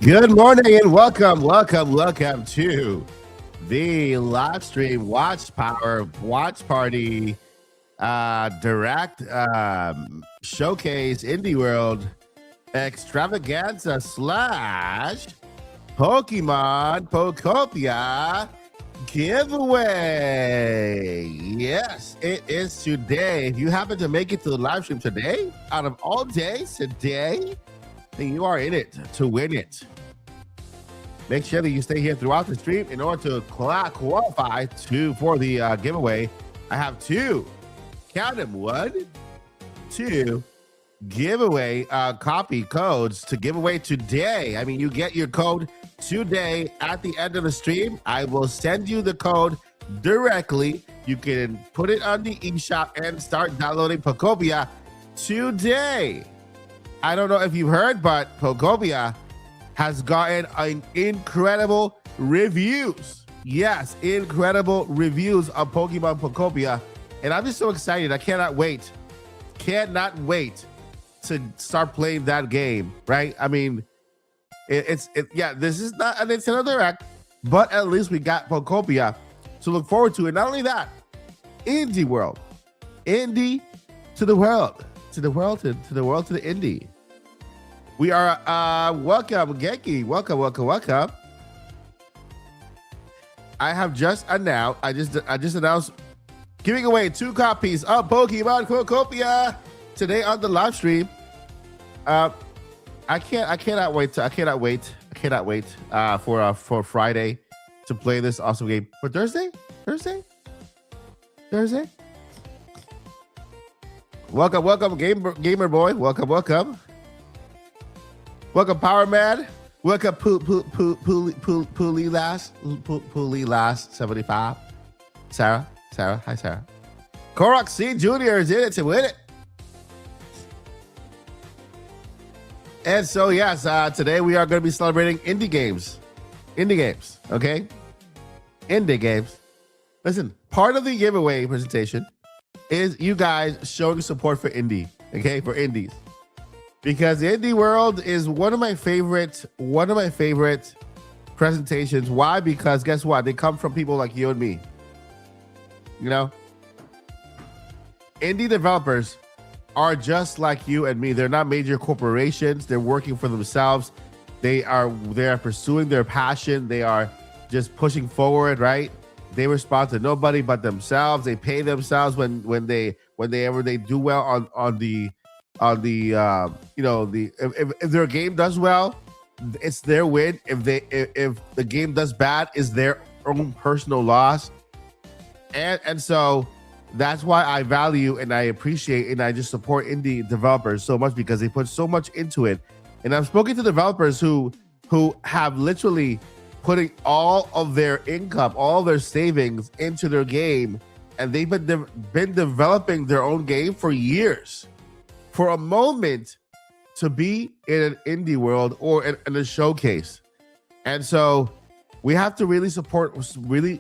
Good morning and welcome to the live stream watch party direct showcase IndieWorld extravaganza slash Pokemon Pokopia giveaway. Yes, it is today. If you happen to make it to the live stream today, out of all days today, then you are in it to win it. Make sure that you stay here throughout the stream in order to qualify for the giveaway. I have count them, 1, 2 giveaway copy codes to give away today. I mean, you get your code today at the end of the stream. I will send you the code directly. You can put it on the eShop and start downloading Pokopia today. I don't know if you've heard, but Pokopia has gotten incredible reviews. Yes, incredible reviews of Pokemon Pokopia. And I'm just so excited. I cannot wait to start playing that game, right? I mean, this is not an Nintendo Direct, but at least we got Pokopia to look forward to. And not only that, IndieWorld. Indie to the world. To the indie. We are welcome, Genki. Welcome. I have just announced. I just announced giving away 2 copies of Pokemon Pokopia today on the live stream. I cannot wait for Friday to play this awesome game. For Thursday. Welcome, gamer boy. Welcome, Power Man. Welcome, Poolie last 75. Sarah. Hi, Sarah. Korok C Jr. is in it to win it. And so, yes, today we are going to be celebrating indie games. Okay? Indie games. Listen, part of the giveaway presentation is you guys showing support for indie, okay? For indies. Because the IndieWorld is one of my favorite presentations. Why? Because guess what? They come from people like you and me. You know? Indie developers are just like you and me. They're not major corporations. They're working for themselves. They are pursuing their passion. They are just pushing forward, right? They respond to nobody but themselves. They pay themselves when they do well on the if their game does well, it's their win. If the game does bad, it's their own personal loss. And so that's why I value and I appreciate and I just support indie developers so much, because they put so much into it. And I've spoken to developers who have literally putting all of their income, all their savings into their game, and they've been developing their own game for years. For a moment to be in an indie world or in a showcase. And so we have to really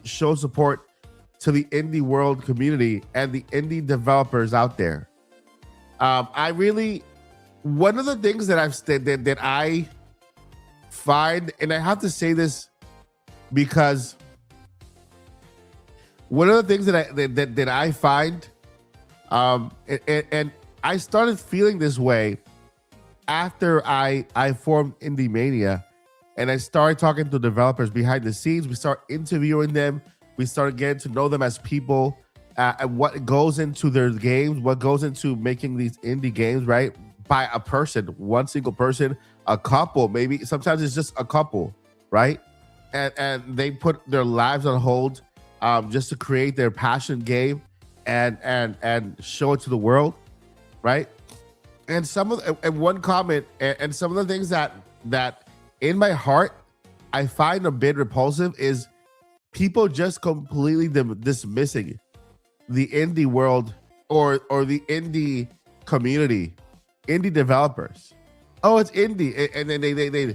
show support to the indie world community and the indie developers out there. One of the things that I find, and I have to say this because one of the things that I find, and I started feeling this way after I formed Indie Mania, and I started talking to developers behind the scenes. We start interviewing them. We started getting to know them as people, and what goes into their games, what goes into making these indie games, right? By a person, one single person, a couple, maybe sometimes it's just a couple, right? And they put their lives on hold just to create their passion game and show it to the world. Right, and one comment and some of the things that in my heart I find a bit repulsive is people just completely dismissing the indie world or the indie community, indie developers. Oh, it's indie, and then they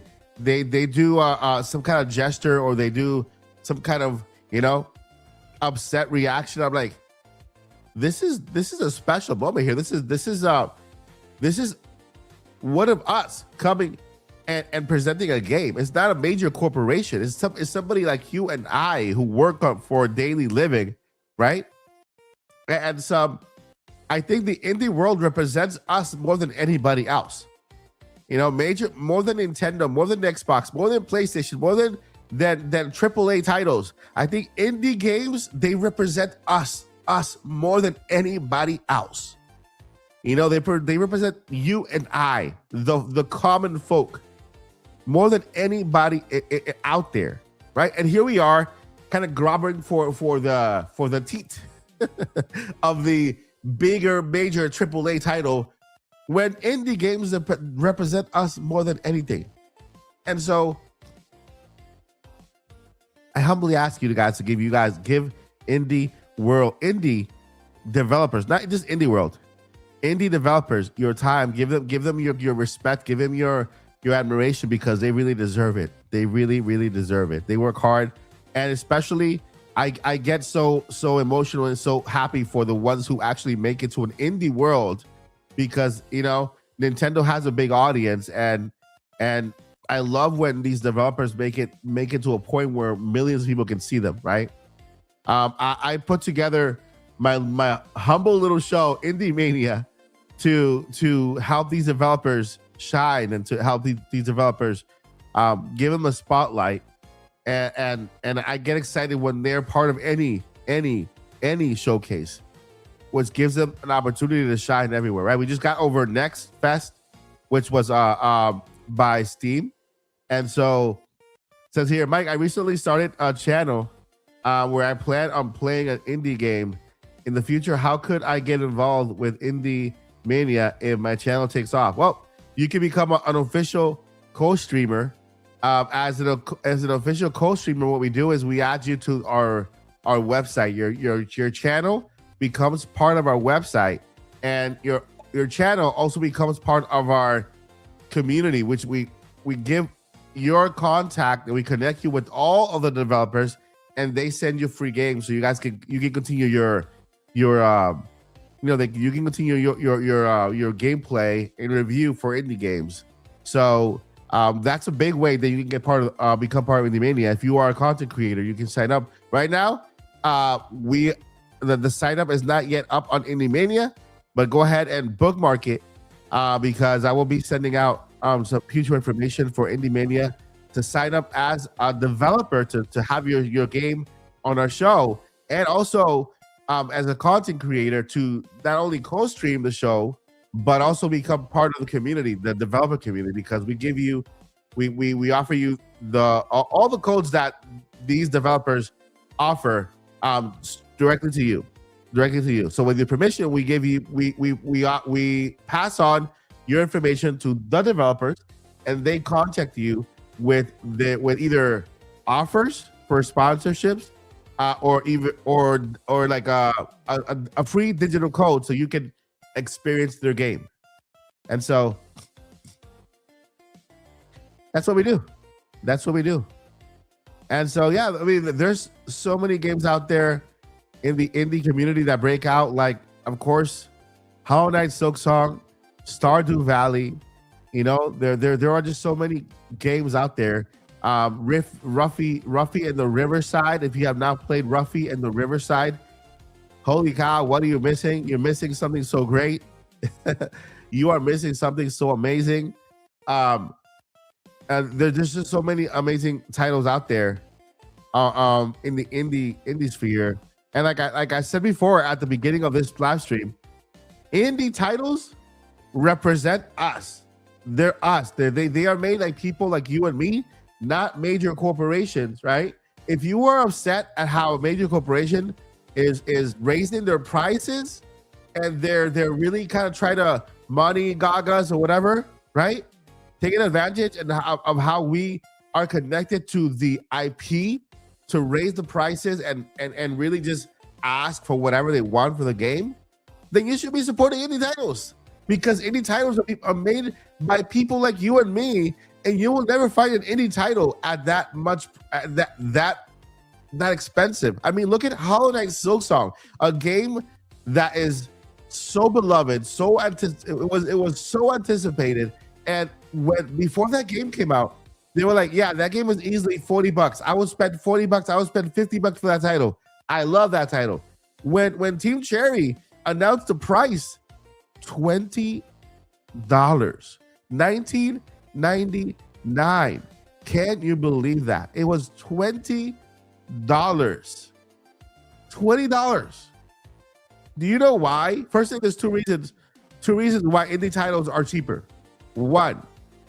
do some kind of gesture, or they do some kind of upset reaction. I'm like, this is a special moment here. This is one of us coming and presenting a game. It's not a major corporation. It's somebody like you and I who work up for a daily living, right? And some, I think the indie world represents us more than anybody else. You know, more than Nintendo, more than Xbox, more than PlayStation, more than AAA titles. I think indie games, they represent us more than anybody else. You know, they represent you and I, the common folk, more than anybody out there, right? And here we are, kind of groveling for the teat of the bigger major AAA title, when indie games represent us more than anything. And so I humbly ask you guys to give indie developers, not just IndieWorld, indie developers your time. Give them your respect, give them your admiration, because they really deserve it. They really deserve it. They work hard, and especially I get so emotional and so happy for the ones who actually make it to an indie world, because you know Nintendo has a big audience, and I love when these developers make it to a point where millions of people can see them, right? I put together my humble little show, Indie Mania, to help these developers shine and to help these developers give them a spotlight. And I get excited when they're part of any showcase, which gives them an opportunity to shine everywhere, right? We just got over Next Fest, which was by Steam. And so it says here, Mike, I recently started a channel where I plan on playing an indie game. In the future, how could I get involved with Indie Mania if my channel takes off? Well, you can become an official co-streamer. As an official co-streamer, what we do is we add you to our website. Your channel becomes part of our website, and your channel also becomes part of our community, which we give your contact and we connect you with all of the developers, and they send you free games so you can continue your gameplay and review for indie games. So that's a big way that you can get become part of Indie Mania. If you are a content creator, you can sign up right now. The sign up is not yet up on Indie Mania, but go ahead and bookmark it because I will be sending out some future information for Indie Mania to sign up as a developer to have your game on our show, and also as a content creator to not only co-stream the show, but also become part of the community, the developer community, because we offer you all the codes that these developers offer directly to you. So with your permission, we pass on your information to the developers, and they contact you with either offers for sponsorships, or like a free digital code so you can experience their game. And so that's what we do. And so yeah, I mean, there's so many games out there in the indie community that break out, like of course Hollow Knight, Silksong, Stardew Valley. You know, there are just so many games out there. Ruffy and the Riverside. If you have not played Ruffy and the Riverside, holy cow, what are you missing? You're missing something so great. You are missing something so amazing. And there's just so many amazing titles out there in the indie sphere. And like I said before at the beginning of this live stream, indie titles represent us. They're us. They are made like people like you and me, not major corporations, right? If you are upset at how a major corporation is raising their prices and they're really kind of trying to money gagas or whatever, right? Taking advantage of how we are connected to the IP to raise the prices and really just ask for whatever they want for the game, then you should be supporting indie titles, because indie titles are made by people like you and me, and you will never find an indie title at that much, that expensive. I mean, look at Hollow Knight Silksong, a game that is so beloved, it was so anticipated, and when before that game came out, they were like, yeah, that game was easily $40. I would spend $40. I would spend $50 for that title. I love that title. When Team Cherry announced the price, $20, 19.99. Can you believe that? It was $20. $20. Do you know why? First thing, there's two reasons. Two reasons why indie titles are cheaper. One,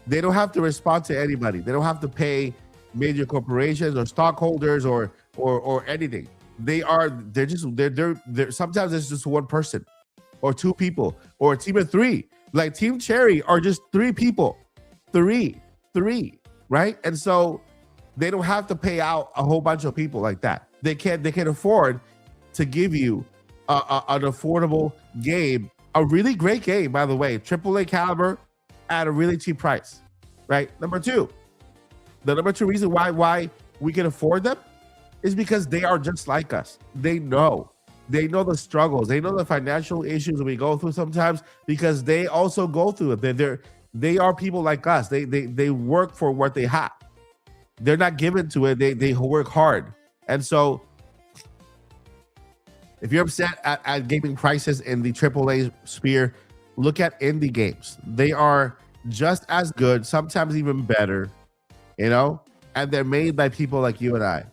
they don't have to respond to anybody. They don't have to pay major corporations or stockholders or anything. They're sometimes it's just one person or two people or a team of three. Like Team Cherry are just three people. Three, right? And so they don't have to pay out a whole bunch of people like that. They can afford to give you an affordable game, a really great game, by the way, AAA caliber at a really cheap price, right? The number two reason why we can afford them is because they are just like us. They know the struggles. They know the financial issues we go through sometimes because they also go through it. They are people like us. They work for what they have. They're not given to it. They work hard. And so if you're upset at gaming prices in the AAA sphere, look at indie games. They are just as good, sometimes even better, and they're made by people like you and I.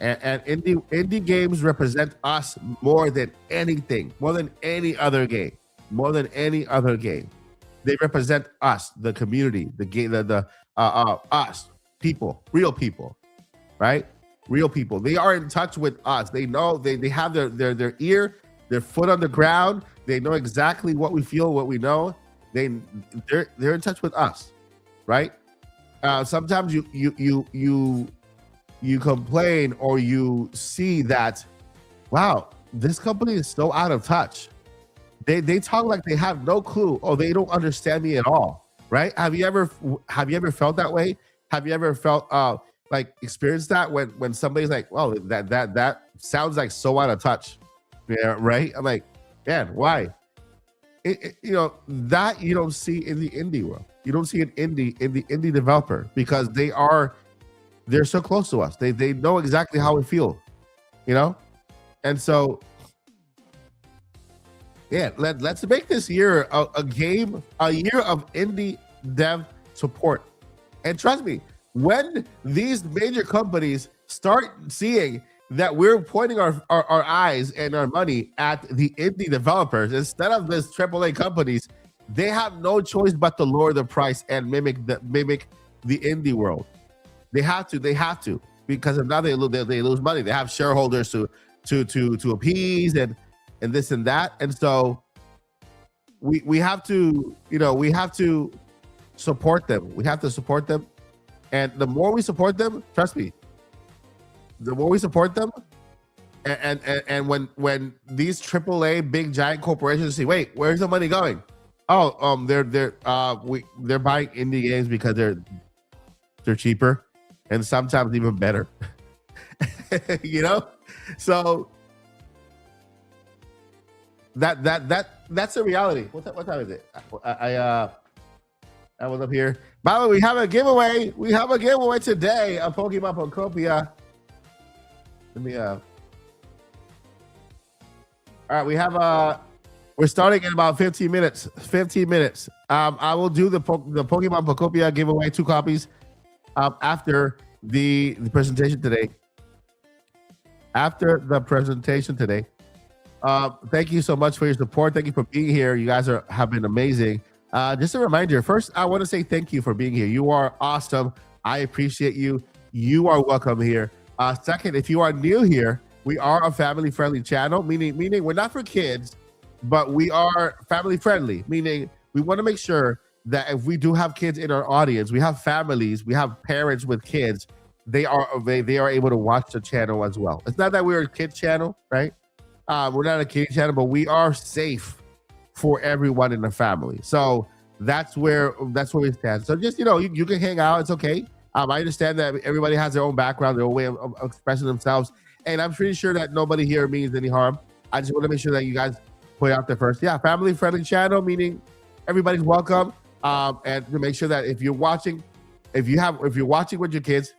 And indie games represent us more than anything, more than any other game. They represent us, the community, the game, us, people, real people, right? Real people. They are in touch with us. They know they have their ear, their foot on the ground. They know exactly what we feel, what we know. They're in touch with us, right? Sometimes you complain or you see that, wow, this company is so out of touch. They talk like they have no clue or they don't understand me at all, right? Have you ever felt that way? Have you ever felt like experienced that when somebody's like, well, that sounds like so out of touch, yeah, right? I'm like, man, why? That you don't see in the indie world. You don't see in the indie developer because they're so close to us. They know exactly how we feel, and so yeah, let's make this year a year of indie dev support. And trust me, when these major companies start seeing that we're pointing our eyes and our money at the indie developers instead of this AAA companies, they have no choice but to lower the price and mimic the indie world. They have to because if not, they lose money. They have shareholders to appease and this and that, and so we have to support them. We have to support them, and the more we support them, trust me, the more we support them, and when these AAA big giant corporations say, wait, where's the money going? Oh, they're buying indie games because they're cheaper and sometimes even better. So that's a reality. What time is it? I was up here. By the way, we have a giveaway. We have a giveaway today of Pokemon Pokopia. Let me all right, we have we're starting in about 15 minutes. 15 minutes. I will do the Pokemon Pokopia giveaway, 2 copies after the presentation today. After the presentation today. Thank you so much for your support. Thank you for being here. You guys have been amazing. Just a reminder, first, I want to say thank you for being here. You are awesome. I appreciate you. You are welcome here. Second, if you are new here, we are a family-friendly channel, meaning we're not for kids, but we are family-friendly, meaning we want to make sure that if we do have kids in our audience, we have families, we have parents with kids, they are able to watch the channel as well. It's not that we're a kid channel, right? We're not a kid channel, but we are safe for everyone in the family. So that's where we stand. So just, you can hang out. It's okay. I understand that everybody has their own background, their own way of expressing themselves. And I'm pretty sure that nobody here means any harm. I just want to make sure that you guys put it out there first. Yeah, family-friendly channel, meaning everybody's welcome. And to make sure that if you're watching, if you're watching with your kids,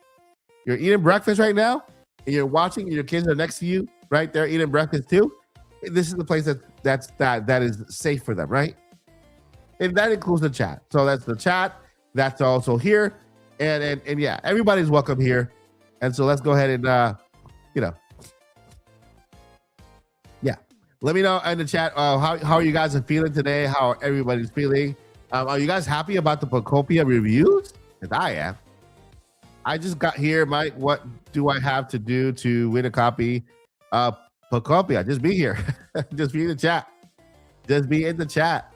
you're eating breakfast right now, and you're watching, and your kids are next to you, right? They're eating breakfast too. This is the place that is safe for them, right? And that includes the chat. So that's the chat. That's also here, and yeah, everybody's welcome here. And so let's go ahead and yeah, let me know in the chat how you guys are feeling today. How everybody's feeling. Are you guys happy about the Pocopia reviews? Because I am. I just got here, Mike. What do I have to do to win a copy of Pocopia? Just be here. Just be in the chat. Just be in the chat.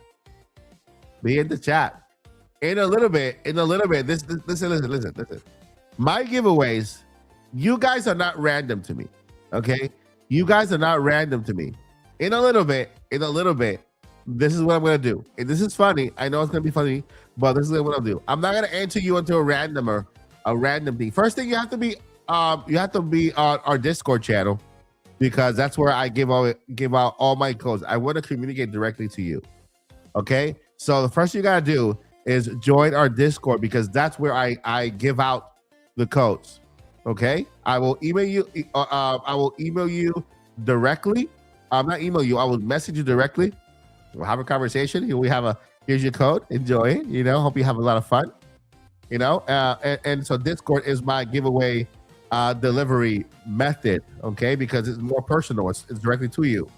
Be in the chat. In a little bit. Listen. My giveaways, you guys are not random to me. Okay? You guys are not random to me. In a little bit, this is what I'm gonna do. And this is funny. I know it's gonna be funny, but this is what I'll do. I'm not gonna enter you into a random thing. First thing, you have to be on our Discord channel, because that's where I give out all my codes. I want to communicate directly to you. Okay, so the first thing you gotta do is join our Discord, because that's where I give out the codes. Okay, I will email you. I will email you directly. Not email you. I will message you directly. We'll have a conversation. Here's your code. Enjoy it. Hope you have a lot of fun. And so Discord is my giveaway delivery method. Okay, because it's more personal. It's directly to you.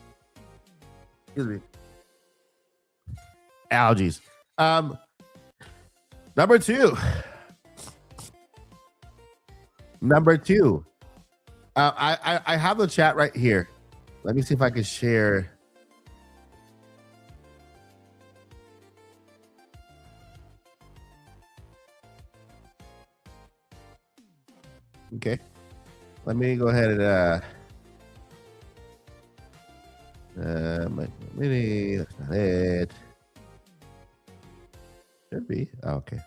Excuse me. Allergies. Number two. I have the chat right here. Let me see if I can share. Okay. Let me go ahead and maybe that's not it. Should be. Oh, okay.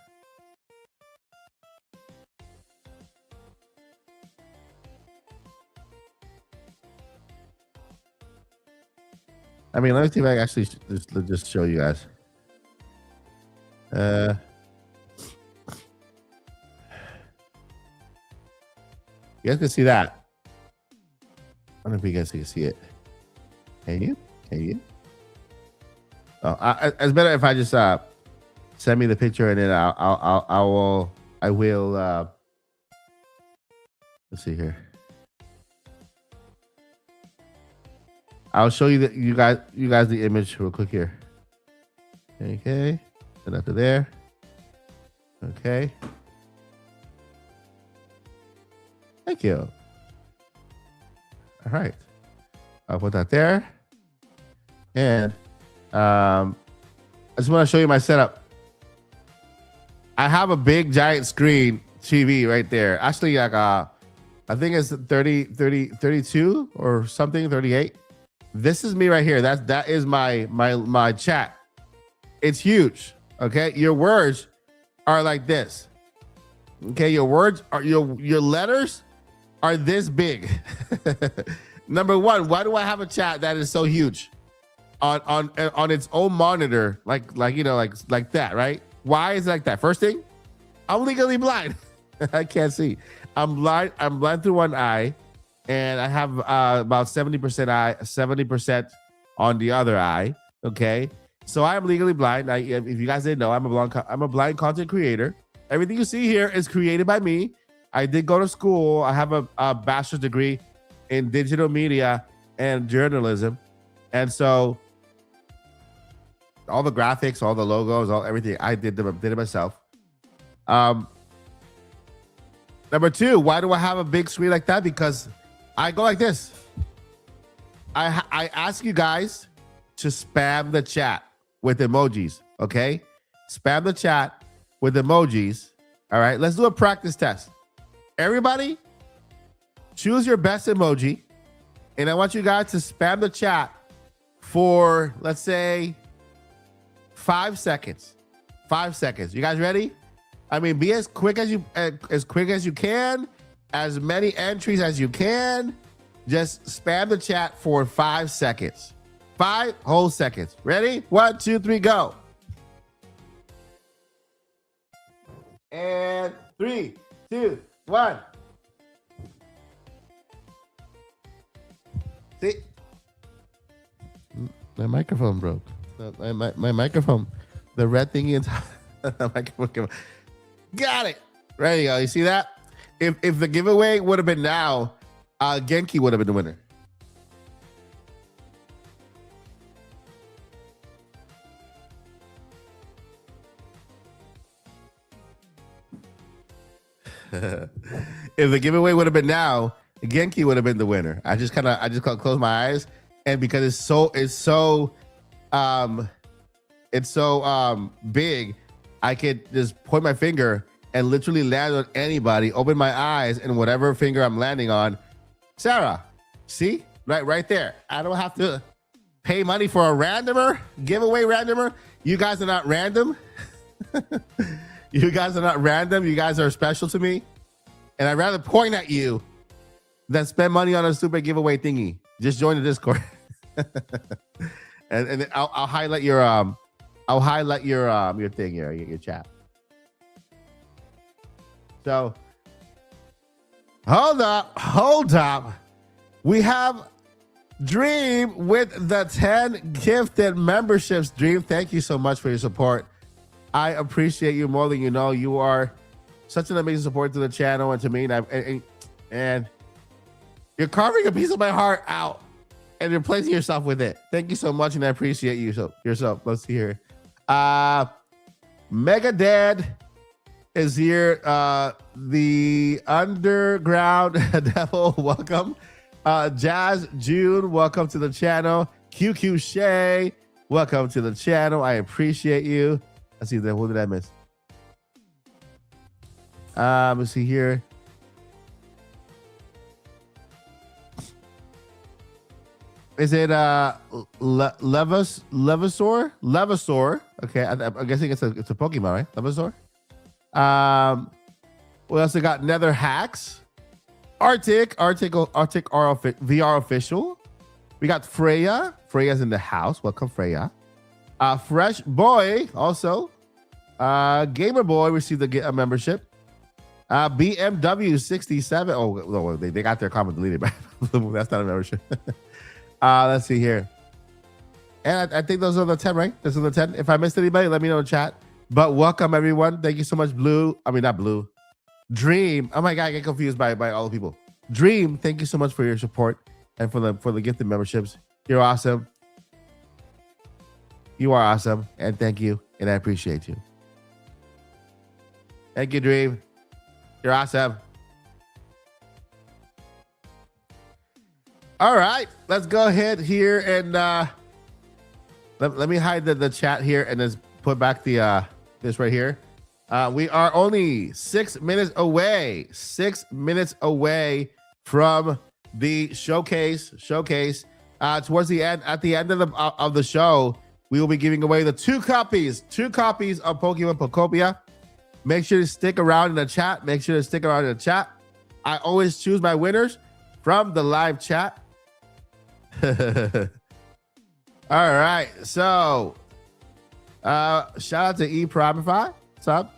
I mean, let me see if I can actually just show you guys. You guys can see that. I don't know if you guys can see it. Can you? Oh, it's better if I just send me the picture, and then I will. Let's see here. I'll show you you guys the image real quick here. Okay, and up to there. Okay. Thank you. All right, I'll put that there. And I just want to show you my setup. I have a big giant screen TV right there. Actually, like I think it's 32 or something, 38. This is me right here. That is my chat. It's huge. Okay, your words are like this. Okay, your words are your letters are this big. Number one, why do I have a chat that is so huge on its own monitor, like that, right? Why is it like that? First thing, I'm legally blind. I can't see. I'm blind through one eye, and I have about 70% on the other eye. Okay, so I am legally blind. If you guys didn't know, I'm a blind content creator. Everything you see here is created by me. I did go to school. I have a bachelor's degree in digital media and journalism, and so all the graphics, all the logos, everything I did it myself. Number two, why do I have a big screen like that? Because I go like this. I ask you guys to spam the chat with emojis. Okay, spam the chat with emojis. All right, let's do a practice test. Everybody, choose your best emoji, and I want you guys to spam the chat for, let's say, 5 seconds. 5 seconds. You guys ready? I mean, be as quick as you can, as many entries as you can. Just spam the chat for 5 seconds. 5 whole seconds. Ready? 1, 2, 3, go. And 3, 2, 1. See? My microphone broke. My microphone. The red thingy inside the microphone. Got it. There you go. You see that? If the giveaway would have been now, Genki would have been the winner. If the giveaway would have been now, Genki would have been the winner. I just closed my eyes, and because it's so big, I could just point my finger and literally land on anybody, open my eyes, and whatever finger I'm landing on, Sarah, see? Right there. I don't have to pay money for a randomer, giveaway randomer. You guys are not random. You guys are not random. You guys are special to me. And I'd rather point at you than spend money on a stupid giveaway thingy. Just join the Discord. and I'll highlight your thing here, your chat. So hold up. We have Dream with the 10 gifted memberships. Dream, thank you so much for your support. I appreciate you more than you know. You are such an amazing support to the channel and to me. And you're carving a piece of my heart out and replacing yourself with it. Thank you so much, and I appreciate you yourself. Let's see here. Mega Dad is here. The Underground Devil, welcome. Jazz June, welcome to the channel. QQ Shay, welcome to the channel. I appreciate you. Let's see, who did I miss? Let's see here. Is it Levasaur? Okay, I'm guessing it's a Pokemon, right? Levasaur. We also got Nether Hacks, Arctic VR official. We got Freya. Freya's in the house. Welcome, Freya. Fresh Boy also. Gamer Boy received a membership. BMW 67. Oh, no, they got their comment deleted. That's not a membership. Let's see here. And I think those are the 10, right? Those are the 10. If I missed anybody, let me know in chat. But welcome, everyone. Thank you so much, Blue. I mean, not Blue. Dream. Oh my God, I get confused by all the people. Dream, thank you so much for your support and for the gifted memberships. You're awesome. You are awesome. And thank you. And I appreciate you. Thank you, Dream. You're awesome. All right, let's go ahead here and let me hide the chat here and just put back the this right here. We are only 6 minutes away. 6 minutes away from the showcase. Towards the end, at the end of the show, we will be giving away the two copies of Pokemon Pokopia. Make sure to stick around in the chat. I always choose my winners from the live chat. All right, so shout out to ePrimify. What's up?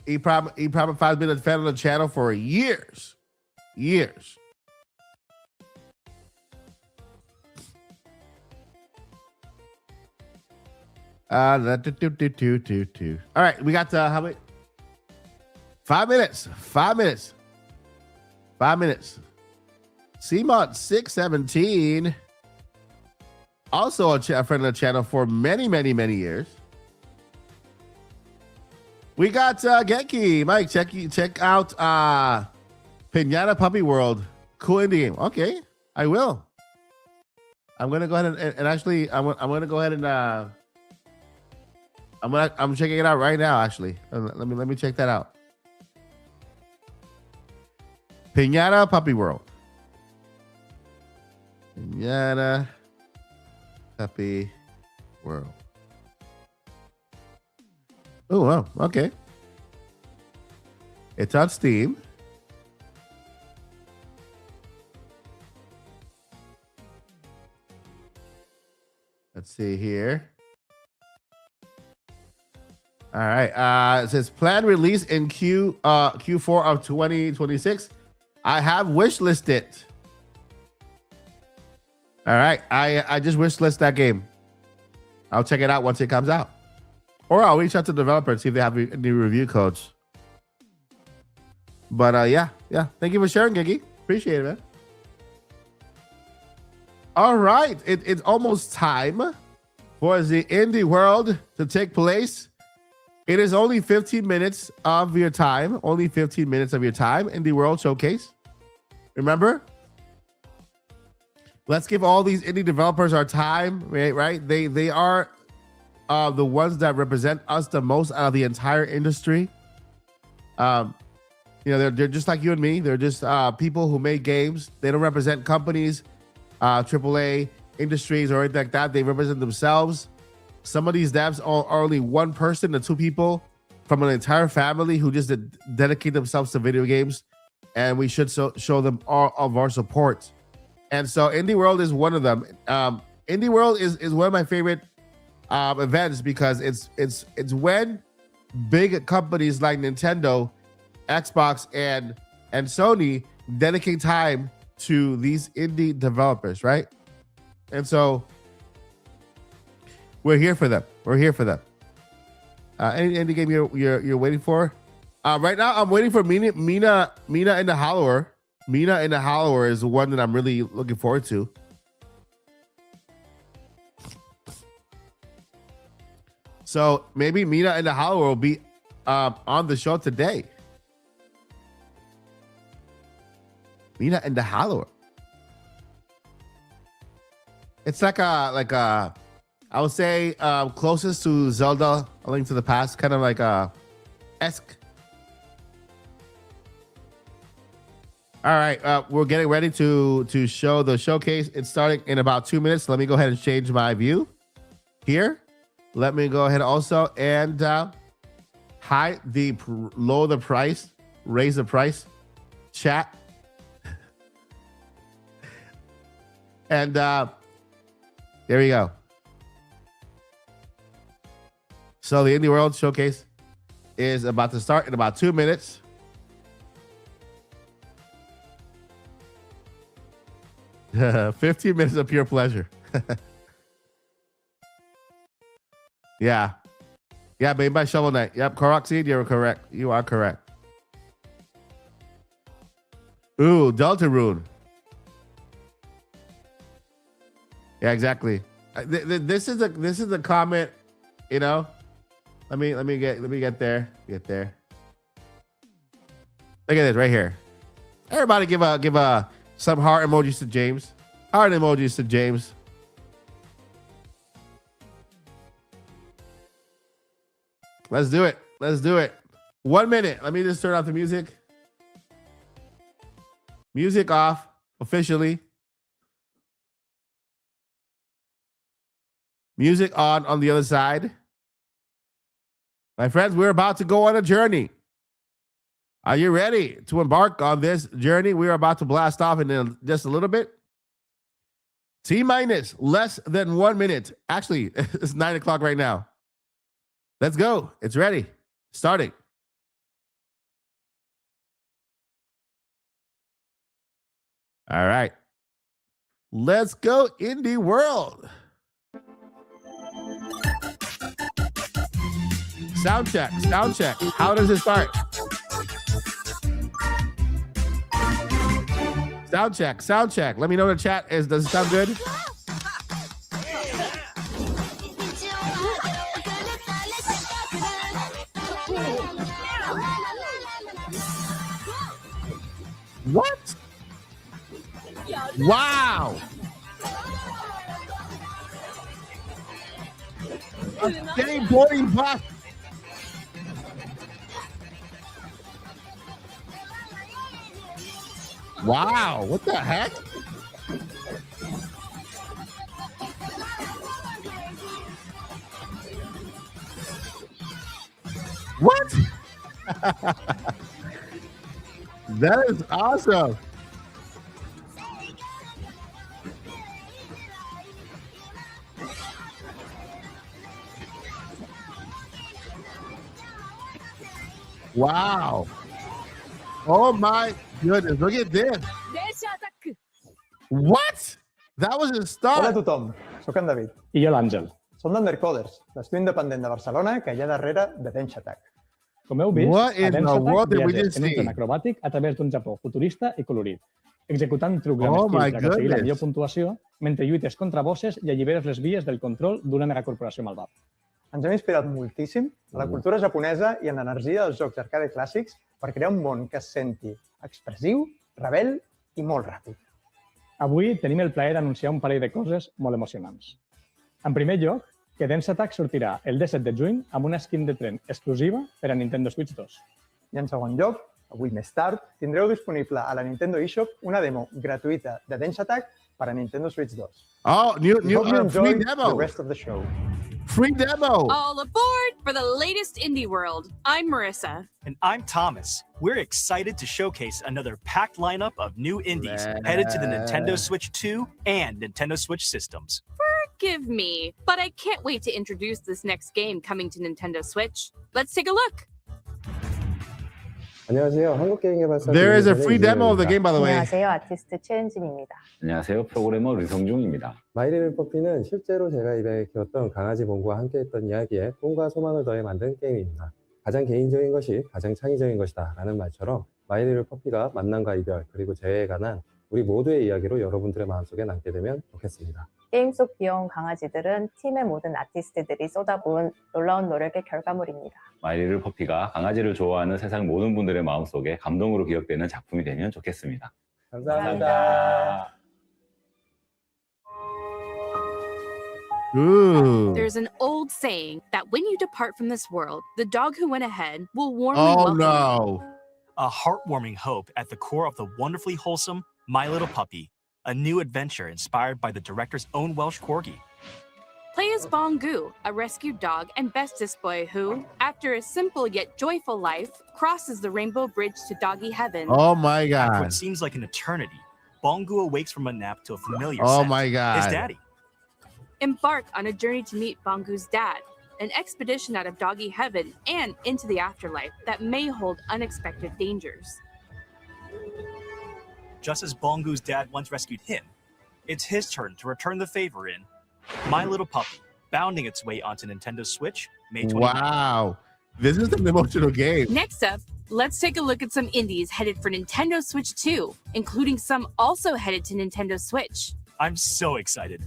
ePrimify has been a fan of the channel for years. All right, we got how many? 5 minutes. 5 minutes. CMOD 617, also a friend of the channel for many years. We got Genki. Mike, check out Pinata Puppy World. Cool indie game. Okay, I will. I'm gonna go ahead and actually I'm gonna go ahead and I'm checking it out right now. Actually, let me check that out. Pinata Puppy World. Pinata Puppy World. Oh, wow. Okay. It's on Steam. Let's see here. All right. It says planned release in Q4 of 2026. I have wish listed. All right. I just wish list that game. I'll check it out once it comes out. Or I'll reach out to the developer and see if they have any review codes. But yeah. Thank you for sharing, Giggy. Appreciate it, man. All right. It's almost time for the IndieWorld to take place. It is only 15 minutes of your time. Only 15 minutes of your time. IndieWorld Showcase. Remember? Let's give all these indie developers our time, right? They are the ones that represent us the most out of the entire industry. They're just like you and me. They're just people who make games. They don't represent companies, AAA industries or anything like that. They represent themselves. Some of these devs are only one person or two people from an entire family who just dedicate themselves to video games, and we should show them all of our support. And so IndieWorld is one of them. IndieWorld is one of my favorite events because it's when big companies like Nintendo, Xbox, and Sony dedicate time to these indie developers, right? And so we're here for them. Any indie game you're waiting for? Right now, I'm waiting for Mina in the Hollower. Mina in the Hollower is the one that I'm really looking forward to. So maybe Mina in the Hollower will be on the show today. Mina in the Hollower. It's like a I would say closest to Zelda: A Link to the Past, kind of like esque. All right, we're getting ready to show the showcase. It's starting in about 2 minutes. Let me go ahead and change my view here. Let me go ahead also and lower the price, raise the price, chat, and there we go. So the IndieWorld Showcase is about to start in about 2 minutes. $15 minutes of pure pleasure. Yeah, made by Shovel Knight. Yep, Koroxide, you're correct. You are correct. Ooh, Deltarune. Yeah, exactly. This is a comment. You know, let me get there. Look at this right here. Everybody, give a some heart emojis to James. Heart emojis to James. Let's do it. 1 minute. Let me just turn off the music. Music off officially. Music on the other side. My friends, we're about to go on a journey. Are you ready to embark on this journey? We are about to blast off in just a little bit. T-minus less than 1 minute. Actually, it's 9 o'clock right now. Let's go. It's ready. Starting. All right. Let's go, IndieWorld. Sound check. How does it start? Sound check. Let me know in the chat. Does it sound good? What? Wow. A skateboarding bus. Wow, what the heck? What? That is awesome. Wow. Oh my goodness. Look at this. What? That was a Hola a start. tothom, soc en David. I jo l'Àngel. Som d'Undercoders, l'estudi independent de Barcelona que hi ha darrere de Dance Attack. Com heu vist, What in Dance the Attack world did we viatja just en un see? tren acrobàtic a través d'un Japó futurista i colorit, executant trucs amb Oh estil my per aconseguir la goodness. millor puntuació mentre lluites contra bosses i alliberes les vies del control d'una megacorporació malvada. Ens hem inspirat moltíssim en la cultura japonesa i en l'energia dels jocs arcade clàssics per crear un món que es senti expressiu, rebel i molt ràpid. Avui tenim el plaer d'anunciar un parell de coses molt emocionants. En primer lloc, que Dance Attack sortirà el 17 de juny amb una skin de tren exclusiva per a Nintendo Switch 2. I en segon lloc, avui més tard, tindreu disponible a la Nintendo eShop una demo gratuïta de Dance Attack per a Nintendo Switch 2. Oh, We hope you free enjoy the demo. rest of the show. Free demo. All aboard for the latest IndieWorld. I'm Marissa. And I'm Thomas. We're excited to showcase another packed lineup of new indies headed to the Nintendo Switch 2 and Nintendo Switch systems. Forgive me, but I can't wait to introduce this next game coming to Nintendo Switch. Let's take a look. 안녕하세요. 한국 게임 개발사 There is a free demo of the game, by the way. 안녕하세요. 아티스트 최은진입니다. 안녕하세요. 프로그래머 류성중입니다. 마이리를 퍼피는 실제로 제가 입양해 키웠던 강아지 봉구와 함께했던 이야기에 꿈과 소망을 더해 만든 게임입니다. 가장 개인적인 것이 가장 창의적인 것이다 라는 말처럼 마이리를 퍼피가 만남과 이별 그리고 재회에 관한 우리 모두의 이야기로 여러분들의 마음속에 남게 되면 좋겠습니다. 게임 속 귀여운 강아지들은 팀의 모든 아티스트들이 쏟아부은 놀라운 노력의 결과물입니다. 마이리를 퍼피가 강아지를 좋아하는 세상 모든 분들의 마음속에 감동으로 기억되는 작품이 되면 좋겠습니다. 감사합니다. Ooh. There's an old saying that when you depart from this world, the dog who went ahead will warmly Oh welcome you. no. A heartwarming hope at the core of the wonderfully wholesome My Little Puppy, a new adventure inspired by the director's own Welsh corgi. Play as Bongu, a rescued dog and bestest boy who, after a simple yet joyful life, crosses the rainbow bridge to doggy heaven. Oh my After god. what seems like an eternity, Bongu awakes from a nap to a familiar Oh scent, my his god. daddy. Embark on a journey to meet Bongu's dad, an expedition out of doggy heaven and into the afterlife that may hold unexpected dangers. Just as Bongu's dad once rescued him, it's his turn to return the favor in My Little Puppy, bounding its way onto Nintendo Switch May 29th. Wow. This is an emotional game. Next up, let's take a look at some indies headed for Nintendo Switch 2, including some also headed to Nintendo Switch. I'm so excited.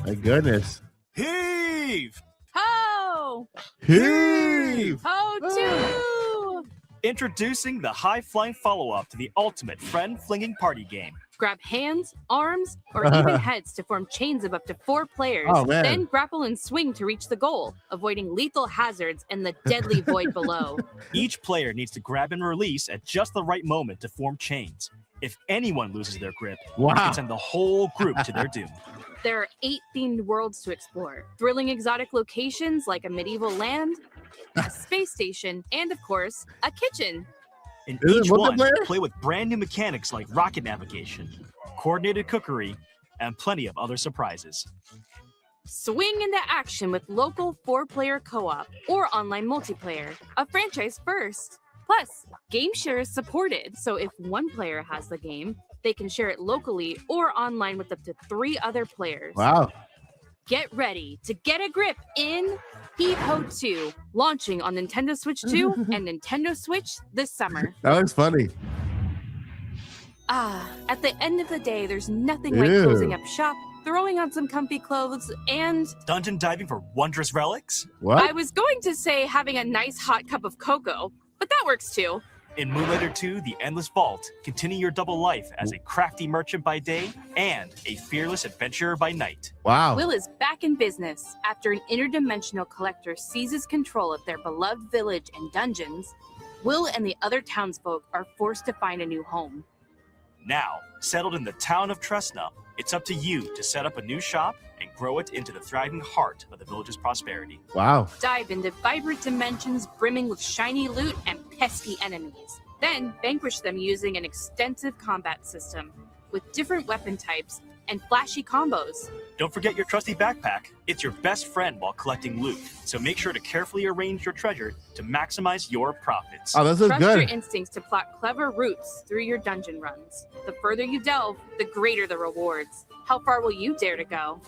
My goodness. Heave! Ho! Heave. Ho too! Introducing the high-flying follow-up to the ultimate friend-flinging party game. Grab hands, arms, or even heads to form chains of up to 4 players. Oh, man. Then grapple and swing to reach the goal, avoiding lethal hazards and the deadly void below. Each player needs to grab and release at just the right moment to form chains. If anyone loses their grip, you Wow. can send the whole group to their doom. There are 8 themed worlds to explore, thrilling exotic locations like a medieval land, a space station, and of course, a kitchen. In Is it each one, multiplayer? play with brand new mechanics like rocket navigation, coordinated cookery, and plenty of other surprises. Swing into action with local 4-player co-op or online multiplayer, a franchise first. Plus, game share is supported, so if one player has the game, they can share it locally or online with up to 3 other players. Wow. Get ready to get a grip in Heave Ho 2, launching on Nintendo Switch 2 and Nintendo Switch this summer. That looks funny. At the end of the day, there's nothing like Ew. closing up shop, throwing on some comfy clothes, and Dungeon diving for wondrous relics? What? I was going to say having a nice hot cup of cocoa, but that works too. In Moonlighter 2, The Endless Vault, continue your double life as a crafty merchant by day and a fearless adventurer by night. Wow. Will is back in business after an interdimensional collector seizes control of their beloved village and dungeons. Will and the other townsfolk are forced to find a new home. Now, settled in the town of Tresna, it's up to you to set up a new shop and grow it into the thriving heart of the village's prosperity. Wow. Dive into vibrant dimensions brimming with shiny loot and pesky enemies. Then vanquish them using an extensive combat system. with different weapon types and flashy combos. Don't forget your trusty backpack. It's your best friend while collecting loot, so make sure to carefully arrange your treasure to maximize your profits. Oh, this is Trust your good. instincts to plot clever routes through your dungeon runs. The further you delve, the greater the rewards. How far will you dare to go?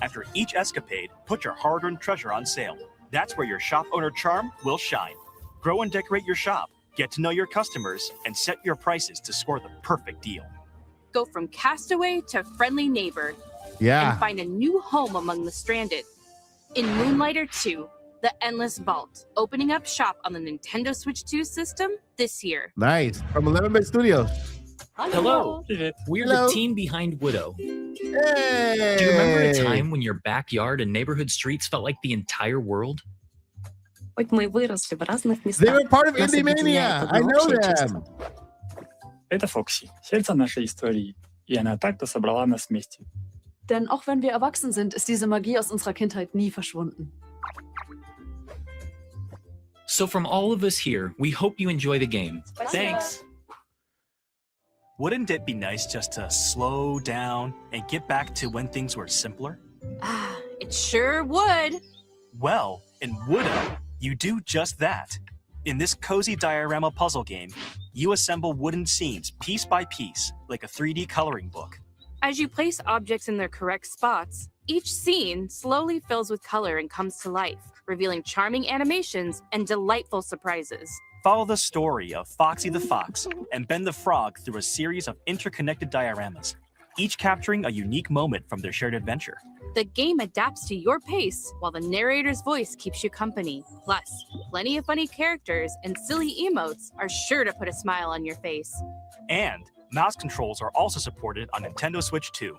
After each escapade, put your hard-earned treasure on sale. That's where your shop owner charm will shine. Grow and decorate your shop, get to know your customers, and set your prices to score the perfect deal. Go from castaway to friendly neighbor Yeah. and find a new home among the stranded. In Moonlighter 2, The Endless Vault, opening up shop on the Nintendo Switch 2 system this year. Nice. From 11-Bit Studios. Hello. We're Hello. the team behind Widow. Hey. Do you remember a time when your backyard and neighborhood streets felt like the entire world? They were part of IndieMania. I know them. Это Фокси, сердце нашей истории, и она так-то собрала нас вместе. Denn auch wenn wir erwachsen sind, ist diese Magie aus unserer Kindheit nie verschwunden. So from all of us here, we hope you enjoy the game. Thanks. Wouldn't it be nice just to slow down and get back to when things were simpler? Ah, it sure would. Well, in Widow, you do just that. In this cozy diorama puzzle game, you assemble wooden scenes piece by piece, like a 3D coloring book. As you place objects in their correct spots, each scene slowly fills with color and comes to life, revealing charming animations and delightful surprises. Follow the story of Foxy the Fox and Ben the Frog through a series of interconnected dioramas, each capturing a unique moment from their shared adventure. The game adapts to your pace while the narrator's voice keeps you company. Plus, plenty of funny characters and silly emotes are sure to put a smile on your face. And mouse controls are also supported on Nintendo Switch 2.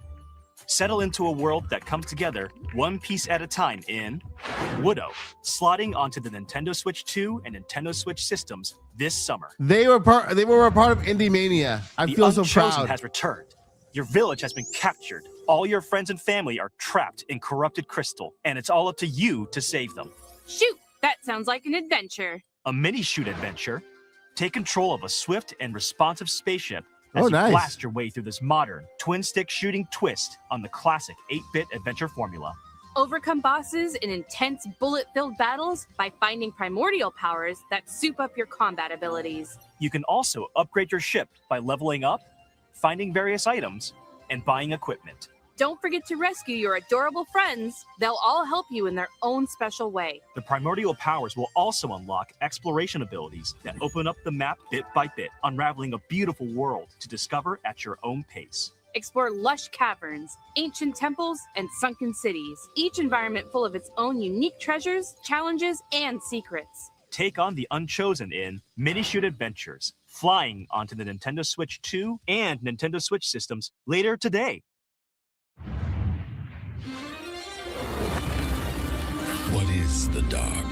Settle into a world that comes together one piece at a time in Widow, slotting onto the Nintendo Switch 2 and Nintendo Switch systems this summer. They were a part of IndieMania. I feel so Unchosen proud. has returned. Your village has been captured. All your friends and family are trapped in corrupted crystal, and it's all up to you to save them. Shoot, that sounds like an adventure. A mini-shoot adventure. Take control of a swift and responsive spaceship as Oh, you nice. blast your way through this modern twin-stick shooting twist on the classic 8-bit adventure formula. Overcome bosses in intense bullet-filled battles by finding primordial powers that soup up your combat abilities. You can also upgrade your ship by leveling up, finding various items, and buying equipment. Don't forget to rescue your adorable friends. They'll all help you in their own special way. The primordial powers will also unlock exploration abilities that open up the map bit by bit, unraveling a beautiful world to discover at your own pace. Explore lush caverns, ancient temples, and sunken cities, each environment full of its own unique treasures, challenges, and secrets. Take on the Unchosen in Mini-Shoot Adventures, flying onto the Nintendo Switch 2 and Nintendo Switch systems later today. What is the dark?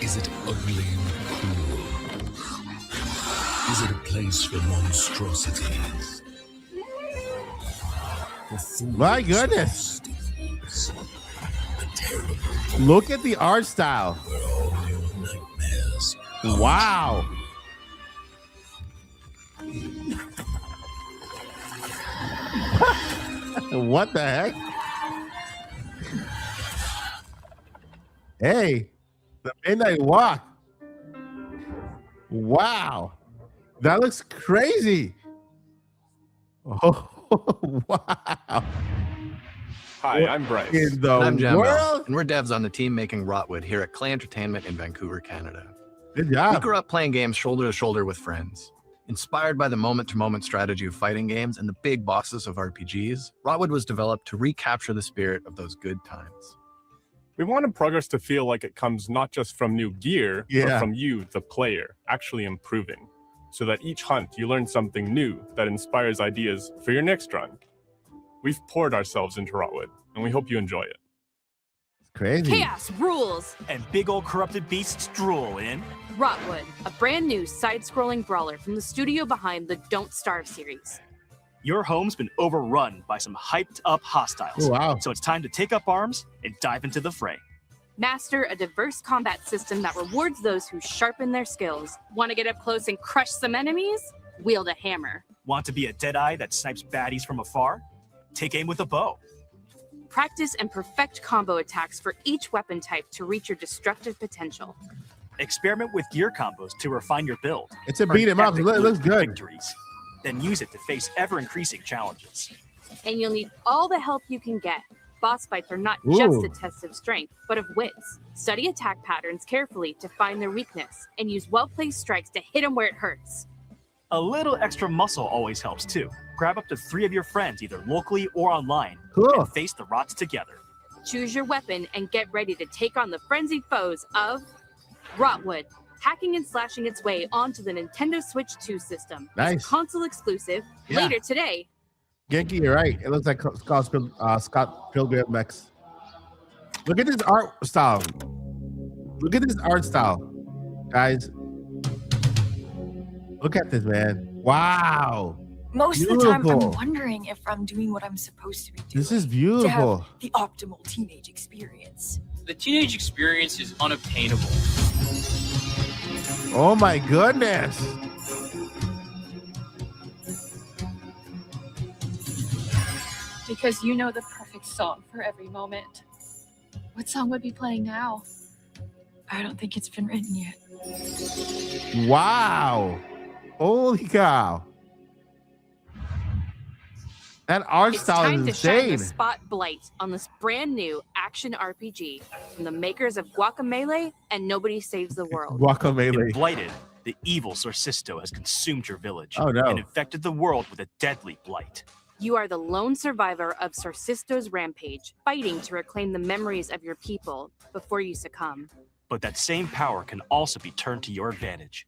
Is it ugly and cruel? Is it a place for monstrosities? My goodness. The terrible Look at the art style. where all your nightmares come Wow. What the heck? Hey, the Midnight Walk. Wow. That looks crazy. Oh, wow. Hi, I'm Bryce. In the I'm Jambo, world? and we're devs on the team making Rotwood here at Clay Entertainment in Vancouver, Canada. Good We job. grew up playing games shoulder to shoulder with friends. Inspired by the moment-to-moment strategy of fighting games and the big bosses of RPGs, Rotwood was developed to recapture the spirit of those good times. We wanted progress to feel like it comes not just from new gear, Yeah. but from you, the player, actually improving. So that each hunt you learn something new that inspires ideas for your next run. We've poured ourselves into Rotwood, and we hope you enjoy it. Crazy. Chaos rules! And big old corrupted beasts drool in Rotwood, a brand new side-scrolling brawler from the studio behind the Don't Starve series. Your home's been overrun by some hyped-up hostiles. Oh, wow. So it's time to take up arms and dive into the fray. Master a diverse combat system that rewards those who sharpen their skills. Want to get up close and crush some enemies? Wield a hammer. Want to be a Deadeye that snipes baddies from afar? Take aim with a bow. Practice and perfect combo attacks for each weapon type to reach your destructive potential. Experiment with gear combos to refine your build. It's a beat 'em up. It looks good. Victories. Then use it to face ever-increasing challenges. And you'll need all the help you can get. Boss fights are not just Ooh. a test of strength, but of wits. Study attack patterns carefully to find their weakness, and use well-placed strikes to hit them where it hurts. A little extra muscle always helps too. Grab up to 3 of your friends either locally or online and face the rots together. Choose your weapon and get ready to take on the frenzied foes of Rotwood, hacking and slashing its way onto the Nintendo Switch 2 system. Nice. It's a console exclusive. Yeah. Later today. Genki, you're right. It looks like Scott Pilgrim X. Look at this art style. Look at this art style, guys. Look at this, man. Wow. Most of the time, I'm Beautiful. wondering if I'm doing what I'm supposed to be doing. This is To beautiful. have the optimal teenage experience. The teenage experience is unobtainable. Oh my goodness. Because you know the perfect song for every moment. What song would be playing now? I don't think it's been written yet. Wow. Holy cow. That art It's style time is to shine the insane. spotlight on this brand new action RPG from the makers of Guacamelee and Nobody Saves the World. Guacamelee. In Blighted, the evil Sorcisto has consumed your village Oh, no. and infected the world with a deadly blight. You are the lone survivor of Sorcisto's rampage, fighting to reclaim the memories of your people before you succumb. But that same power can also be turned to your advantage.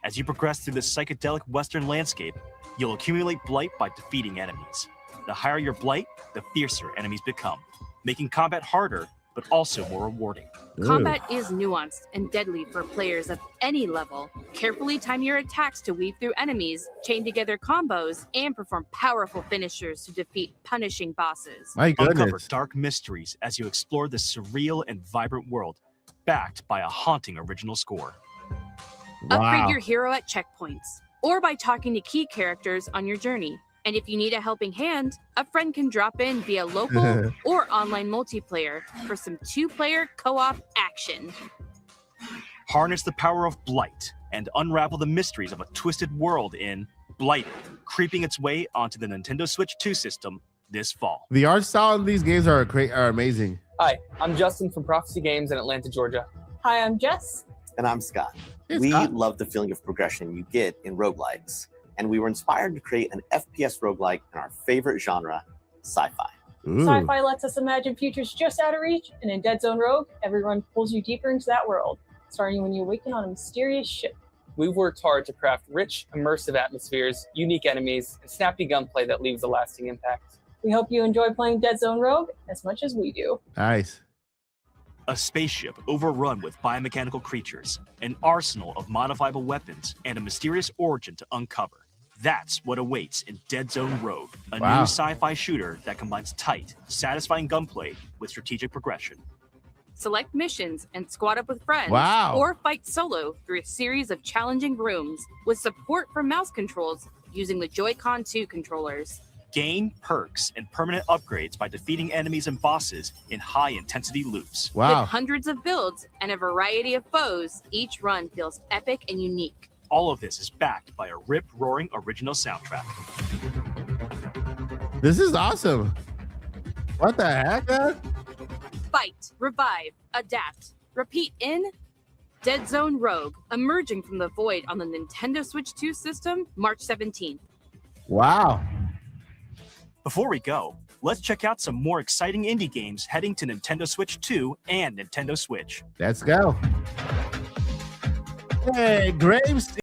As you progress through this psychedelic western landscape, you'll accumulate blight by defeating enemies. The higher your blight, the fiercer enemies become, making combat harder, but also more rewarding. Combat is nuanced and deadly for players of any level. Carefully time your attacks to weave through enemies, chain together combos, and perform powerful finishers to defeat punishing bosses. My Uncover goodness. dark mysteries as you explore this surreal and vibrant world, backed by a haunting original score. Upgrade your hero at checkpoints, or by talking to key characters on your journey. And if you need a helping hand, a friend can drop in via local or online multiplayer for some 2-player co-op action. Harness the power of blight and unravel the mysteries of a twisted world in Blighted, creeping its way onto the Nintendo Switch 2 system this fall. The art style in these games are amazing. Hi, I'm Justin from Prophecy Games in Atlanta, Georgia. Hi, I'm Jess. And I'm Scott. Hey, we Scott. love the feeling of progression you get in roguelikes, and we were inspired to create an FPS roguelike in our favorite genre, sci-fi. Sci-fi lets us imagine futures just out of reach, and in Dead Zone Rogue, everyone pulls you deeper into that world, starting when you awaken on a mysterious ship. We've worked hard to craft rich, immersive atmospheres, unique enemies, and snappy gunplay that leaves a lasting impact. We hope you enjoy playing Dead Zone Rogue as much as we do. Nice. A spaceship overrun with biomechanical creatures, an arsenal of modifiable weapons, and a mysterious origin to uncover. That's what awaits in Dead Zone Rogue, a Wow. new sci-fi shooter that combines tight, satisfying gunplay with strategic progression. Select missions and squad up with friends, Wow. or fight solo through a series of challenging rooms with support for mouse controls using the Joy-Con 2 controllers. Gain perks and permanent upgrades by defeating enemies and bosses in high-intensity loops. With hundreds of builds and a variety of foes, each run feels epic and unique. All of this is backed by a rip-roaring original soundtrack. This is awesome. What the heck, man? Fight, revive, adapt, repeat in Dead Zone Rogue, emerging from the void on the Nintendo Switch 2 system, March 17th. Wow. Before we go, let's check out some more exciting indie games heading to Nintendo Switch 2 and Nintendo Switch. Let's go. Hey, Graves.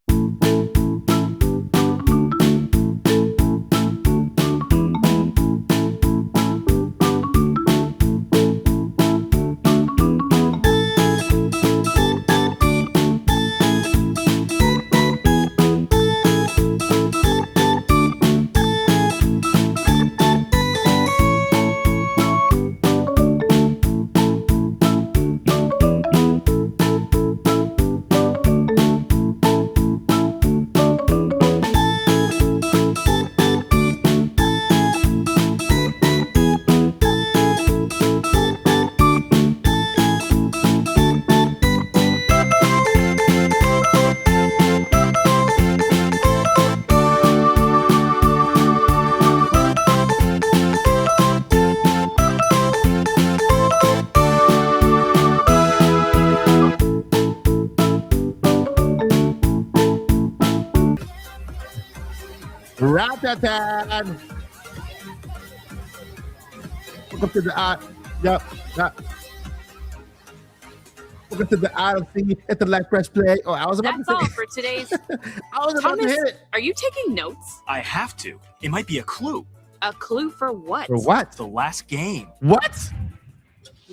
Ta-ta-ta. Welcome to the yep. Welcome to the Odyssey. Hit the like, press play. Oh, I was about That's to all say. for today's. I was about to Thomas, hit it. are you taking notes? I have to. It might be a clue. A clue for what? For what? The last game. What?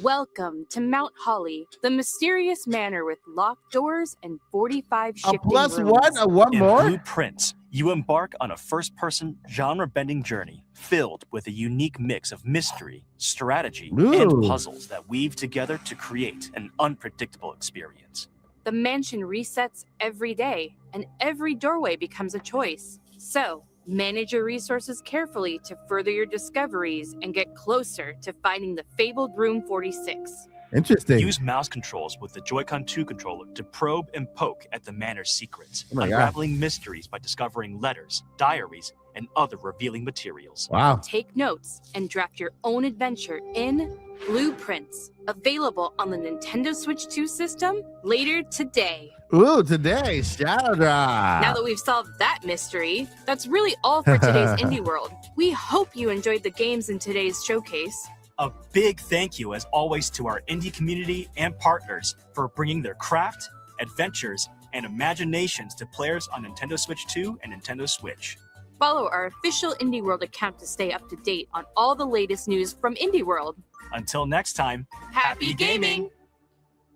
Welcome to Mount Holly, the mysterious manor with locked doors and 45 A shifting plus rooms. one? A one In more? Blueprints, you embark on a first-person, genre-bending journey filled with a unique mix of mystery, strategy, Ooh. and puzzles that weave together to create an unpredictable experience. The mansion resets every day, and every doorway becomes a choice. So, manage your resources carefully to further your discoveries and get closer to finding the fabled Room 46. Interesting. Use mouse controls with the Joy-Con 2 controller to probe and poke at the manor's secrets, Oh my God. unraveling mysteries by discovering letters, diaries, and other revealing materials. Wow. Take notes and draft your own adventure in Blueprints, available on the Nintendo Switch 2 system later today. Ooh, today, Shadow Drop. Now that we've solved that mystery, that's really all for today's IndieWorld. We hope you enjoyed the games in today's showcase. A big thank you, as always, to our indie community and partners for bringing their craft, adventures, and imaginations to players on Nintendo Switch 2 and Nintendo Switch. Follow our official IndieWorld account to stay up to date on all the latest news from IndieWorld. Until next time, Happy gaming!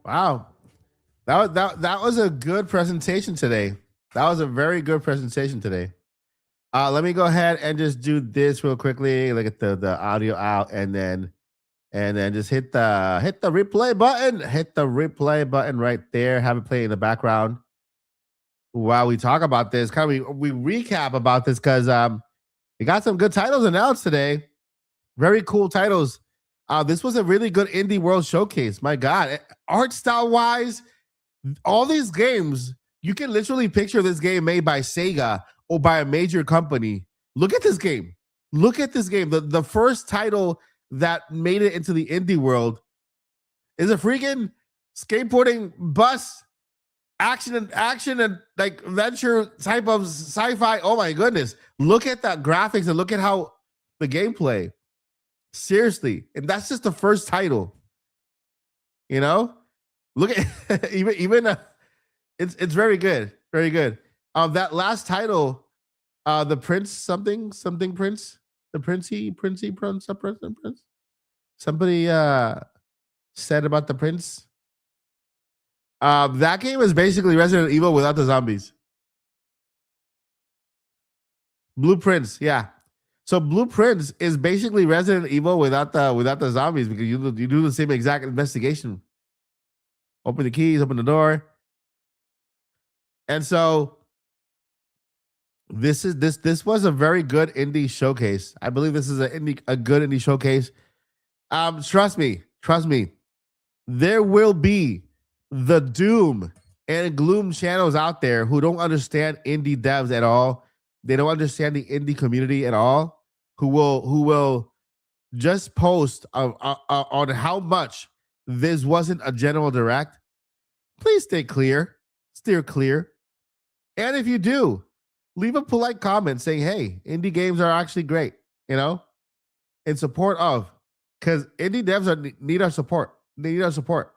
Wow. That was a good presentation today. That was a very good presentation today. Let me go ahead and just do this real quickly. Look at the audio out, and then just hit the replay button. Hit the replay button right there. Have it play in the background while we talk about this. Kind of we recap about this because we got some good titles announced today. Very cool titles. This was a really good IndieWorld showcase. My God, art style wise, all these games, you can literally picture this game made by Sega or by a major company. Look at this game. Look at this game. The first title that made it into the IndieWorld is a freaking skateboarding bus action and like adventure type of sci-fi. Oh my goodness. Look at that graphics and look at how the gameplay. Seriously. And that's just the first title. You know? Look at even it's very good. Very good. That last title, the Prince something Prince, the Princey Prince. Somebody said about the Prince. That game is basically Resident Evil without the zombies. Blueprints, yeah. So Blueprints is basically Resident Evil without the zombies, because you do the same exact investigation. Open the keys, open the door. And so this was a very good indie showcase. I believe this is a good indie showcase. Trust me. There will be the doom and gloom channels out there who don't understand indie devs at all. They don't understand the indie community at all. Who will just post on how much this wasn't a general direct. Please steer clear. And if you do, leave a polite comment saying, hey, indie games are actually great, in support of, because indie devs need our support. They need our support.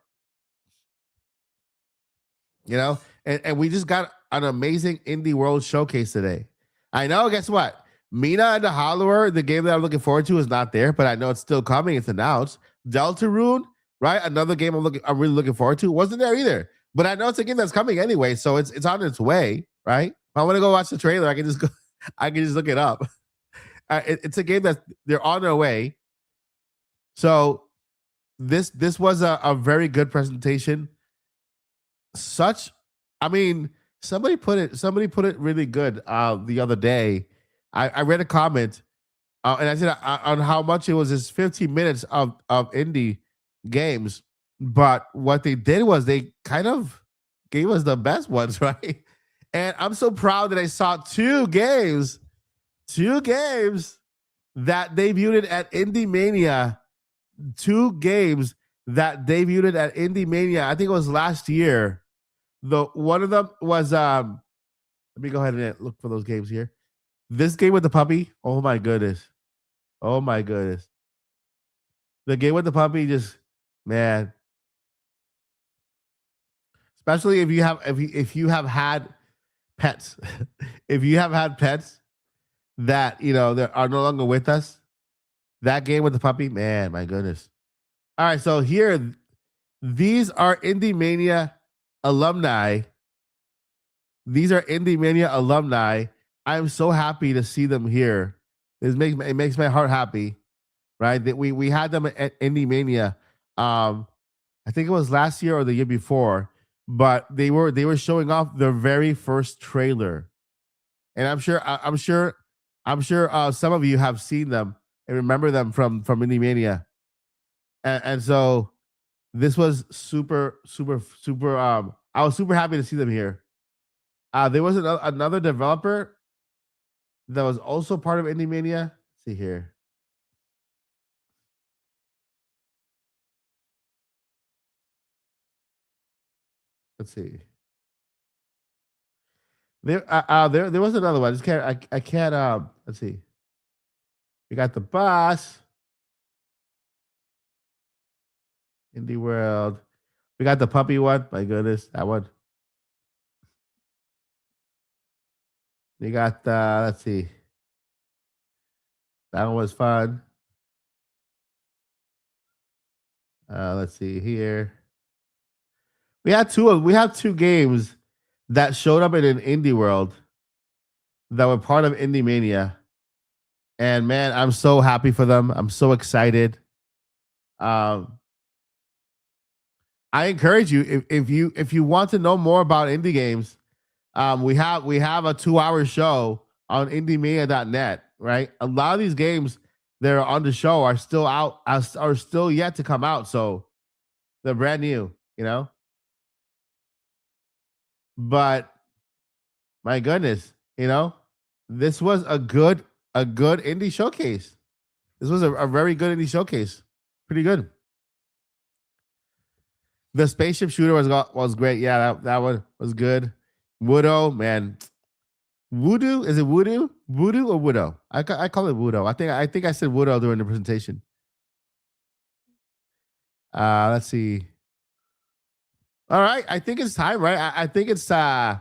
And we just got an amazing IndieWorld showcase today. I know, guess what? Mina and the Hollower, the game that I'm looking forward to, is not there, but I know it's still coming. It's announced. Deltarune, right? Another game I'm really looking forward to. Wasn't there either. But I know it's a game that's coming anyway, so it's on its way, right? If I want to go watch the trailer, I can just look it up. It's a game that they're on their way. So this was a very good presentation. Somebody put it really good the other day. I read a comment and I said on how much it was just 15 minutes of indie games. But what they did was they kind of gave us the best ones, right? And I'm so proud that I saw two games that debuted at Indie Mania. 2 games that debuted at Indie Mania. I think it was last year. One of them was let me go ahead and look for those games here. This game with the puppy. Oh my goodness. Oh my goodness. The game with the puppy just, man. Especially if you have had pets. If you have had pets that, that are no longer with us, that game with the puppy, man, my goodness. All right, so here, these are Indie Mania alumni. These are Indie Mania alumni. I'm so happy to see them here. It makes my heart happy, right? That we had them at Indie Mania. I think it was last year or the year before, but they were showing off their very first trailer, and I'm sure some of you have seen them and remember them from Indie Mania, and so this was super. I was super happy to see them here. There was another developer that was also part of Indie Mania. Let's see here. Let's see. There was another one. I can't. Let's see. We got the boss. IndieWorld. We got the puppy one. My goodness, that one. We got let's see. That one was fun. Let's see here. We have two games that showed up in an IndieWorld that were part of Indie Mania. And man, I'm so happy for them. I'm so excited. I encourage you if you want to know more about indie games, we have a 2-hour show on indiemania.net, right? A lot of these games that are on the show are still out, are still yet to come out, so they're brand new, But my goodness, this was a good indie showcase. This was a very good indie showcase. Pretty good. The spaceship shooter was great. Yeah, that one was good. Widow, man. Voodoo? Is it Voodoo? Voodoo or Widow? I call it Widow. I think I said Widow during the presentation. Let's see. All right, I think it's time, right? I think it's let's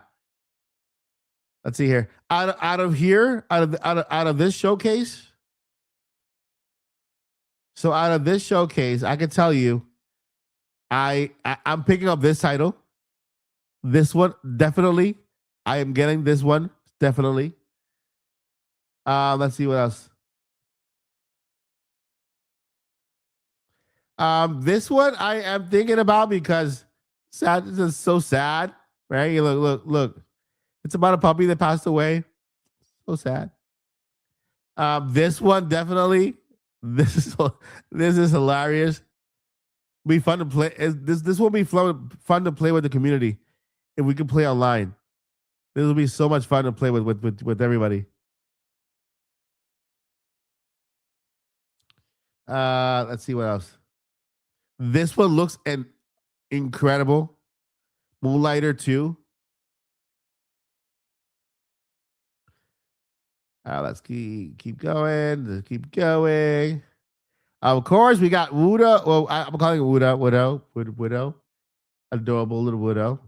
see here. Out of this showcase. So out of this showcase, I can tell you, I'm picking up this title. This one, definitely. I am getting this one, definitely. Let's see what else. This one I am thinking about because sad. This is so sad, right? You look. It's about a puppy that passed away. So sad. This one definitely. This is hilarious. Be fun to play. This will be fun to play with the community if we can play online. This will be so much fun to play with everybody. Let's see what else. This one looks incredible. Moonlighter 2. Let's keep going. Let's keep going. Of course, we got Widow. Well, I'm calling it Widow. Adorable little Widow.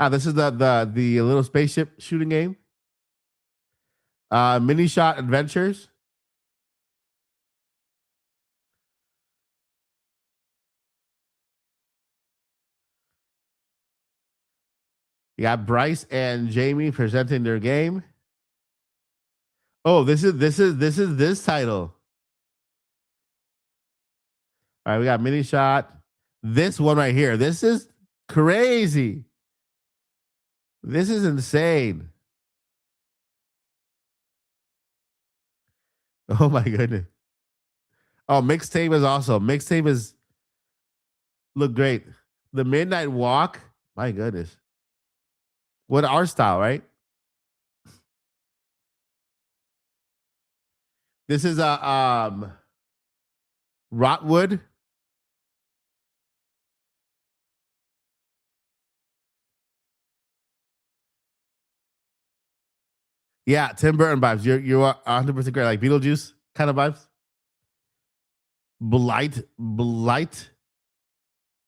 This is the little spaceship shooting game. Mini Shot Adventures. You got Bryce and Jamie presenting their game. Oh, this is this title. All right, we got Mini Shot. This one right here. This is crazy. This is insane. Oh my goodness. Oh, mixtape is awesome. Mixtape is look great. The Midnight Walk. My goodness. What our style, right? This is a Rotwood. Yeah, Tim Burton vibes. You're 100% great. Like Beetlejuice kind of vibes. Blight,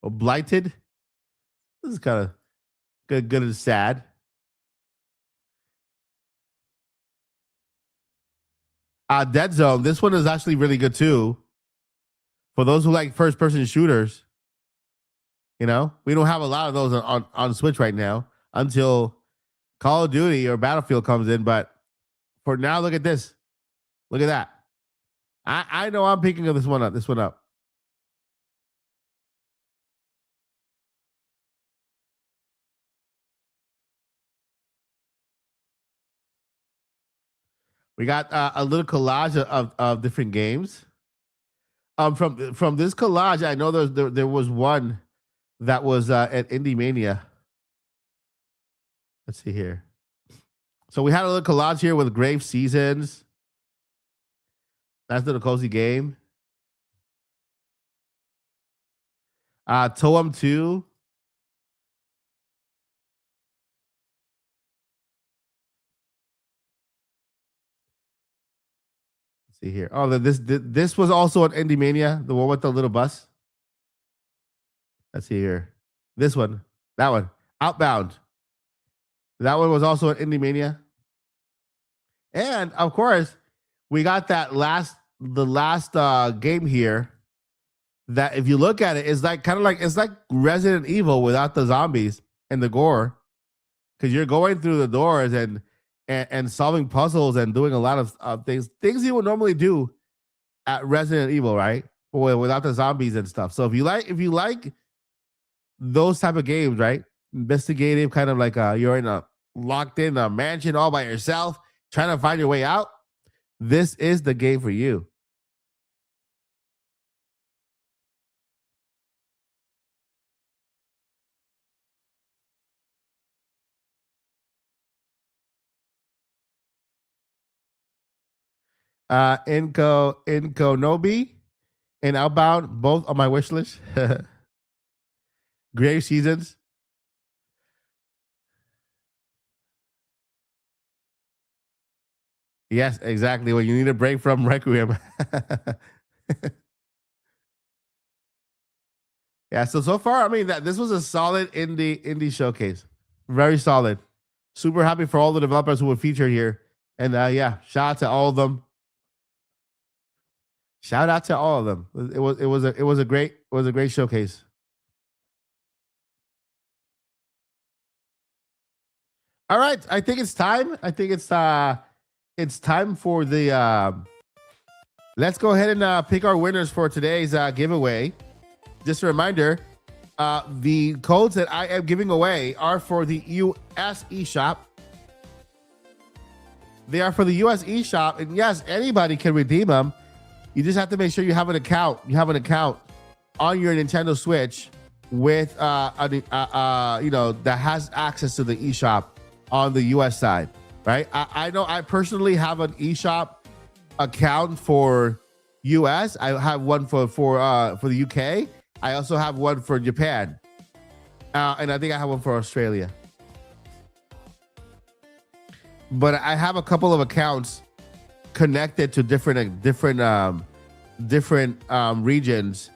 or Blighted. This is kind of good and sad. Dead Zone. This one is actually really good too. For those who like first-person shooters, you know, we don't have a lot of those on Switch right now until Call of Duty or Battlefield comes in. But for now, look at this. Look at that. I know I'm picking this one up. We got a little collage of different games. From this collage, I know there was one that was at Indie Mania. Let's see here. So we had a little collage here with Grave Seasons. That's the cozy game. Toem 2. Let's see here. Oh, this was also an Indie Mania, the one with the little bus. Let's see here. This one. That one. Outbound. That one was also an Indie Mania. And of course, we got the last game here that if you look at it, is like it's like Resident Evil without the zombies and the gore. Because you're going through the doors and solving puzzles and doing a lot of things you would normally do at Resident Evil, right? Without the zombies and stuff. So if you like those type of games, right? Investigative, kind of like you're locked in a mansion all by yourself, trying to find your way out. This is the game for you. Inko Nobi and Outbound, both on my wish list. Grave Seasons. Yes, exactly. When you need a break from Requiem. Yeah, so far, I mean, this was a solid indie showcase. Very solid. Super happy for all the developers who were featured here. And yeah, shout out to all of them. Shout out to all of them. It was a great showcase. All right, I think it's time. I think it's time for the let's go ahead and pick our winners for today's giveaway. Just a reminder, the codes that I am giving away are for the US eShop. They are for the US eShop, and yes, anybody can redeem them. You just have to make sure you have an account. You have an account on your Nintendo Switch with that has access to the eShop on the US side, right? I know I personally have an eShop account for US. I have one for the UK. I also have one for Japan, and I think I have one for Australia. But I have a couple of accounts connected to different regions,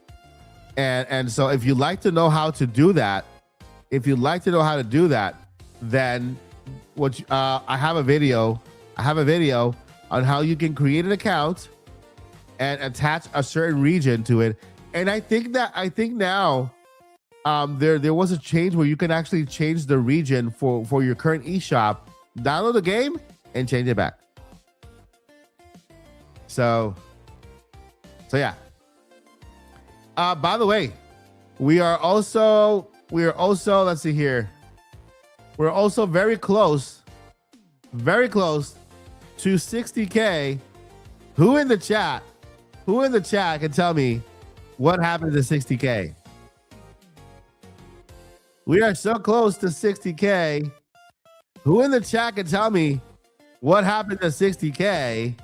and so if you'd like to know how to do that, then I have a video on how you can create an account and attach a certain region to it. And I think now there was a change where you can actually change the region for your current eShop, download the game and change it back. So yeah. By the way, we are also let's see here. We're also very close to 60K. Who in the chat can tell me what happened to 60K? We are so close to 60K. Who in the chat can tell me what happened to 60K?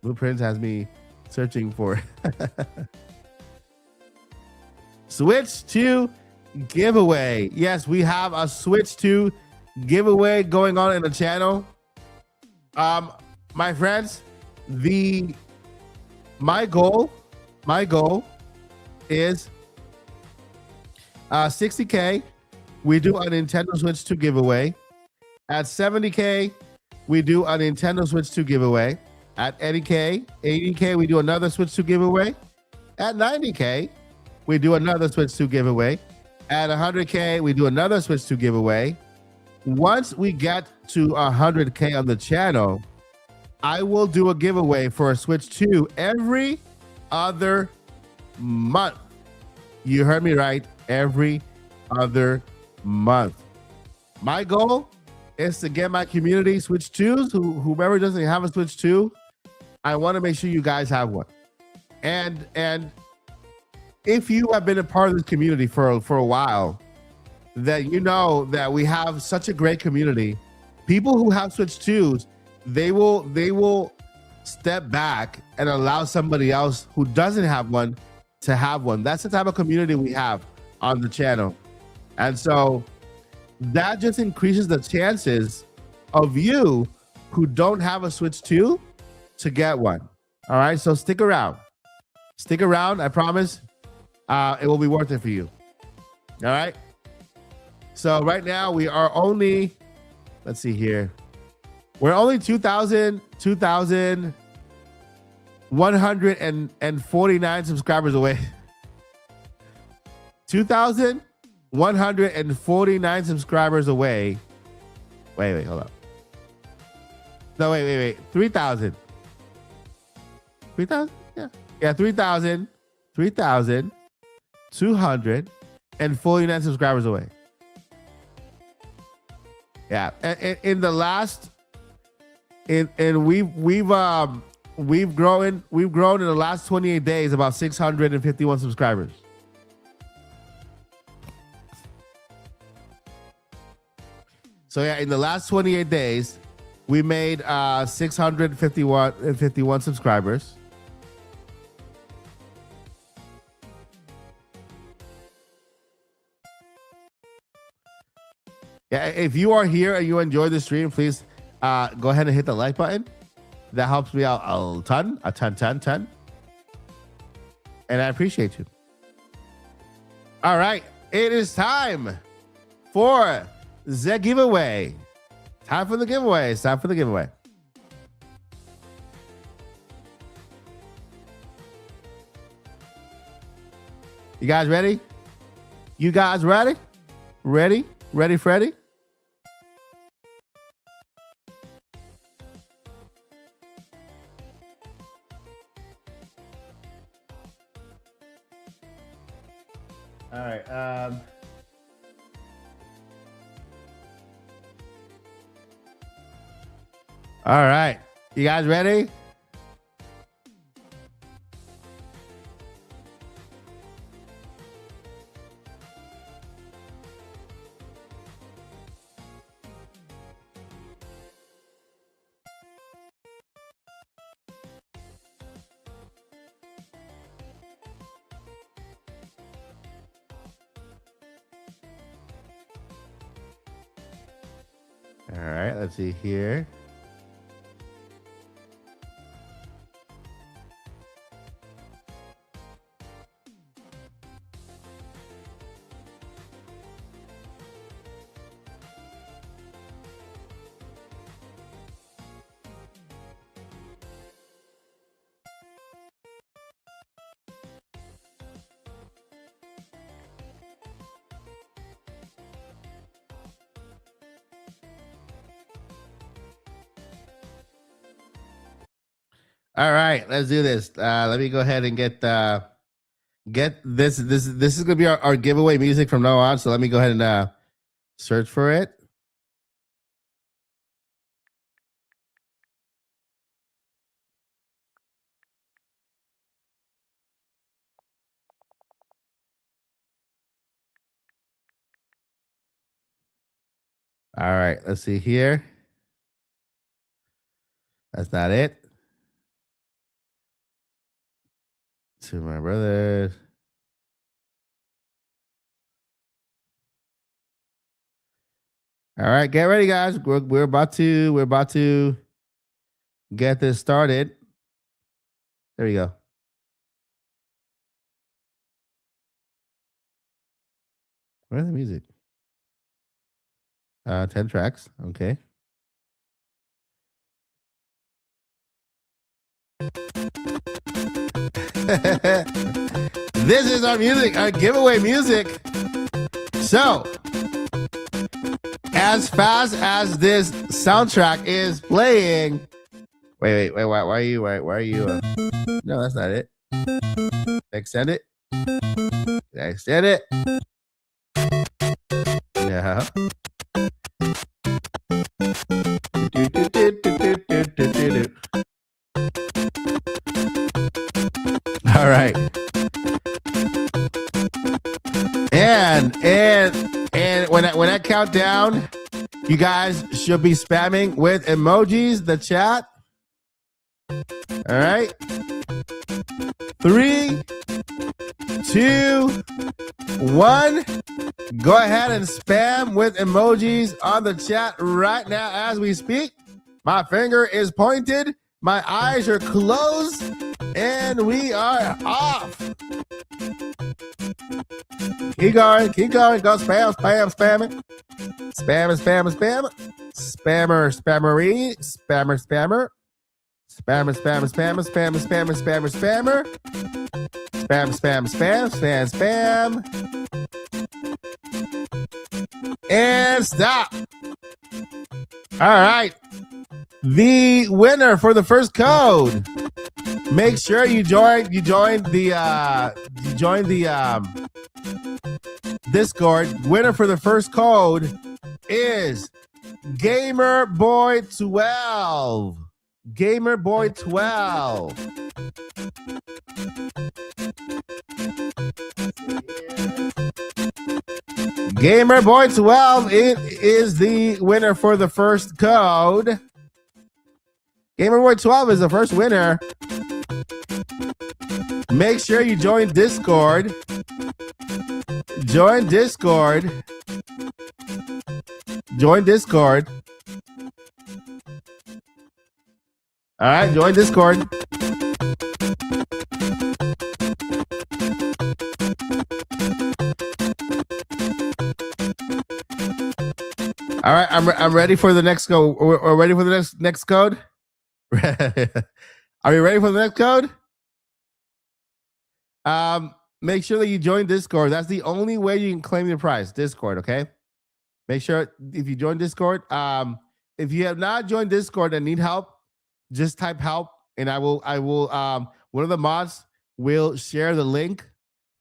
Blueprints has me searching for Switch 2 giveaway. Yes, we have a Switch 2 giveaway going on in the channel. My friends, my goal is 60K. We do a Nintendo Switch 2 giveaway. At 70K, we do a Nintendo Switch 2 giveaway. At 80K, we do another Switch 2 giveaway. At 90K, we do another Switch 2 giveaway. At 100K, we do another Switch 2 giveaway. Once we get to 100K on the channel, I will do a giveaway for a Switch 2 every other month. You heard me right. Every other month. My goal is to get my community Switch 2s. Whoever doesn't have a Switch 2, I want to make sure you guys have one. And if you have been a part of this community for a while, that you know that we have such a great community. People who have Switch 2s, they will step back and allow somebody else who doesn't have one to have one. That's the type of community we have on the channel. And so that just increases the chances of you who don't have a Switch 2 to get one. All right, so stick around. Stick around, I promise. It will be worth it for you. All right. So right now we are only, let's see here. We're only 2,149 subscribers away. 2,149 subscribers away. Wait, hold up. No, wait. 3,000. 3,000? Yeah, 3,249 subscribers away. Yeah, and in the last, we've grown in the last 28 days about 651 subscribers. So yeah, in the last 28 days, we made 651 subscribers. Yeah, if you are here and you enjoy the stream, please go ahead and hit the like button. That helps me out a ton. And I appreciate you. All right, it is time for the giveaway. Time for the giveaway. It's time for the giveaway. You guys ready? You guys ready? Ready, Freddy? All right. All right. You guys ready? All right, let's see here. All right, let's do this. Let me go ahead and get this. This is gonna be our giveaway music from now on. So let me go ahead and search for it. All right, let's see here. That's not it. To my brother. All right, get ready, guys. We're about to get this started. There you go. Where's the music? 10 tracks. Okay. This is our music, our giveaway music. So, as fast as this soundtrack is playing, wait, why are you? No, that's not it. Extend it. Extend it. Yeah. All right. And when I count down, you guys should be spamming with emojis the chat. All right. 3, 2, 1. Go ahead and spam with emojis on the chat right now as we speak. My finger is pointed. My eyes are closed. And we are off. Keep going. Go spam it. Spam it. Spammer. Spammer. Spammer. Spam. Spam. And stop. All right. The winner for the first code. Make sure you join the Discord. Winner for the first code is GamerBoy12. GamerBoy12. GamerBoy12 is the winner for the first code. GamerBoy12 is the first winner. Make sure you join Discord. Join Discord. All right, join Discord. All right, I'm ready for the next code. We're ready for the next code. Are you ready for the next code? Make sure that you join Discord. That's the only way you can claim your prize. Discord, okay? Make sure if you join Discord. If you have not joined Discord and need help, just type help, and I will. One of the mods will share the link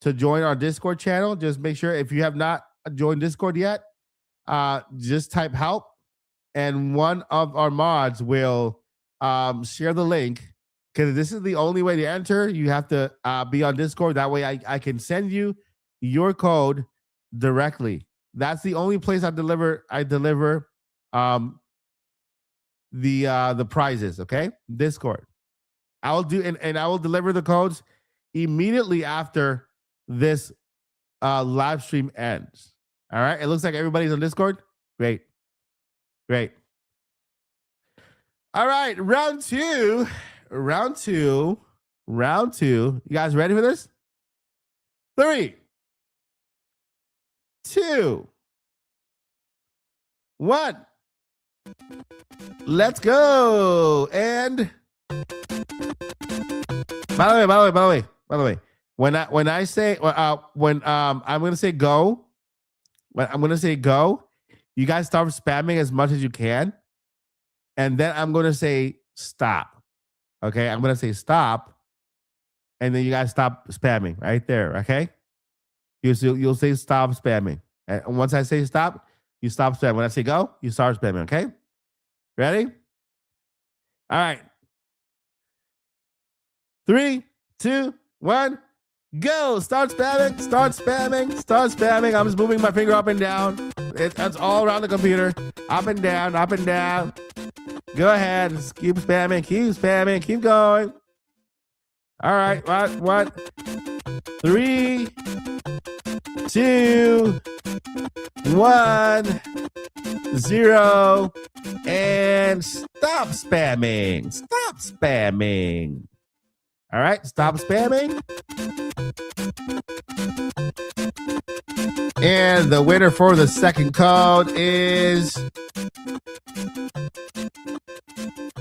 to join our Discord channel. Just make sure if you have not joined Discord yet, just type help, and one of our mods will share the link. Because this is the only way to enter. You have to be on Discord. That way I can send you your code directly. That's the only place I deliver the prizes, okay? Discord. I will do and I will deliver the codes immediately after this live stream ends. All right. It looks like everybody's on Discord. Great. All right, round two. You guys ready for this? 3, 2, 1. Let's go. And by the way, when I say when I'm gonna say go, you guys start spamming as much as you can, and then I'm gonna say stop. Okay, I'm gonna say stop, and then you guys stop spamming right there. Okay, you'll say stop spamming, and once I say stop, you stop spamming. When I say go, you start spamming. Okay, ready? All right. 3, 2, 1, go! Start spamming. I'm just moving my finger up and down. That's all around the computer. Up and down. Go ahead. Just keep spamming. Keep going. All right. What? 3, 2, 1, 0, and stop spamming. Stop spamming. All right, stop spamming. And the winner for the second code is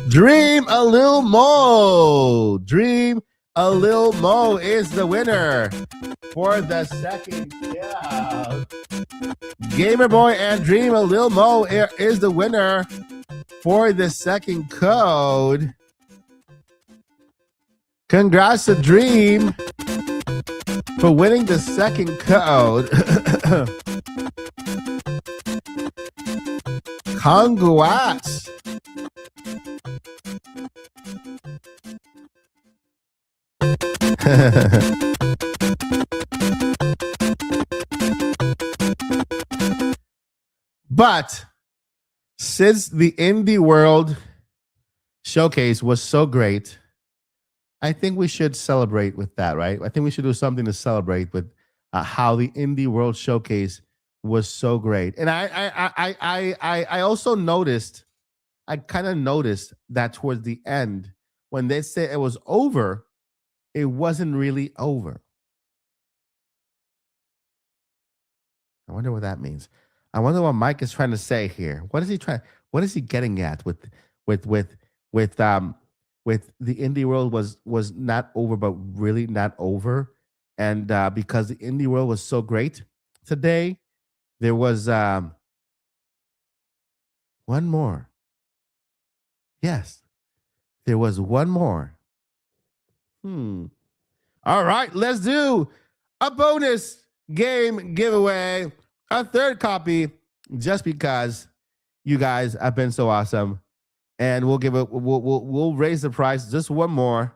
Dream a Lil Mo. Dream a Lil Mo is the winner for the second code. Gamer Boy and Dream a Lil Mo is the winner for the second code. Congrats to Dream for winning the second code. Congrats. But since the IndieWorld showcase was so great, I think we should celebrate with that, right? I think we should do something to celebrate with how the IndieWorld showcase was so great. And I also noticed, I kind of noticed that towards the end, when they said it was over, it wasn't really over. I wonder what that means. I wonder what Mike is trying to say here. What is he trying? What is he getting at with the IndieWorld was not over, but really not over, and because the IndieWorld was so great today, there was one more. Yes, there was one more. All right, let's do a bonus game giveaway, a third copy, just because you guys have been so awesome. And we'll give it. We'll raise the price just one more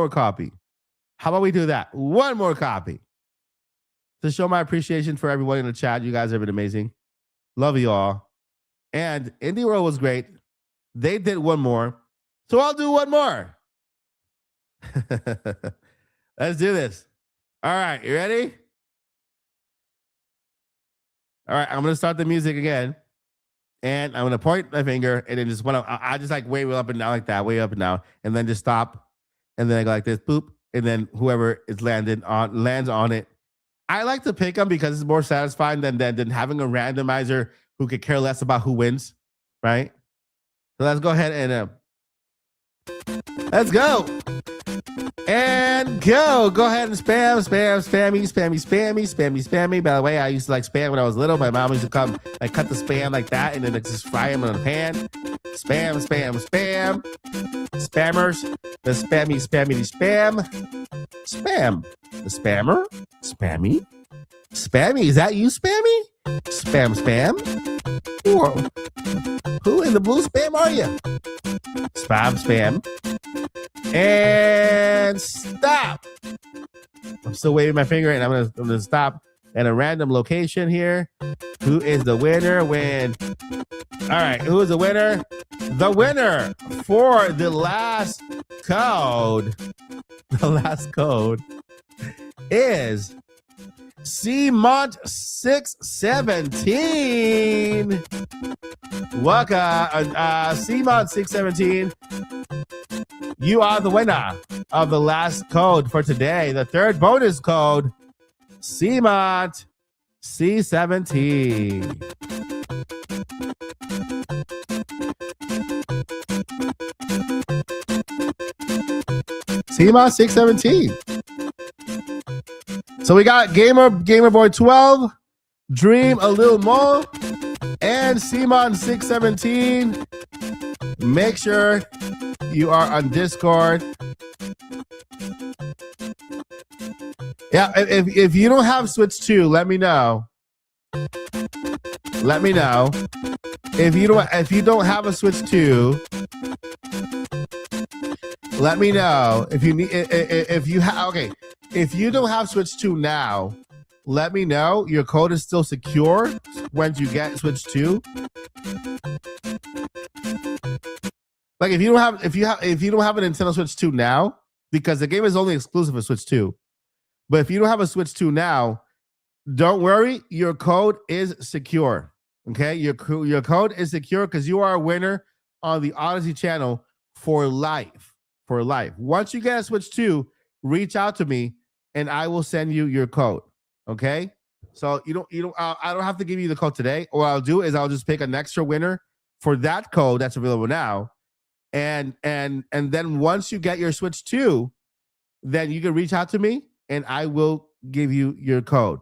copy. How about we do that? One more copy to show my appreciation for everyone in the chat. You guys have been amazing. Love you all. And IndieWorld was great. They did one more, so I'll do one more. Let's do this. All right, you ready? All right, I'm gonna start the music again. And I'm going to point my finger and then just I just like way up and down like that, way up and down, and then just stop. And then I go like this, boop. And then whoever is lands on it. I like to pick them because it's more satisfying than having a randomizer who could care less about who wins, right? So let's go ahead and let's go. And go. Go ahead and spammy. By the way, I used to like spam when I was little. My mom used to come like cut the spam like that and then just fry them in a pan. Spam. Spammers. The spam. Spam. The spammer. Spammy. Is that you, Spammy? Spam. Who in the blue spam are you? Spam. And stop. I'm still waving my finger, and I'm gonna stop at a random location here. Who is the winner? All right, who is the winner? The winner for the last code. The last code is CMont617. Waka, CMont617. You are the winner of the last code for today. The third bonus code, CMont C17. CMont 617. So we got Gamer Boy 12, Dream a Lil Mo, and CMont 617. Make sure you are on Discord. Yeah, if you don't have Switch 2, let me know. Let me know. If you don't have a Switch 2, let me know. If you don't have Switch 2 now, let me know. Your code is still secure once you get Switch 2. Like if you don't have a Nintendo Switch 2 now, because the game is only exclusive for Switch 2. But if you don't have a Switch 2 now, don't worry, your code is secure. Okay, your code is secure because you are a winner on the Odyssey channel for life. For life. Once you get a Switch 2, reach out to me and I will send you your code. Okay, so I don't have to give you the code today. What I'll do is I'll just pick an extra winner for that code that's available now, and then once you get your Switch 2, then you can reach out to me and I will give you your code.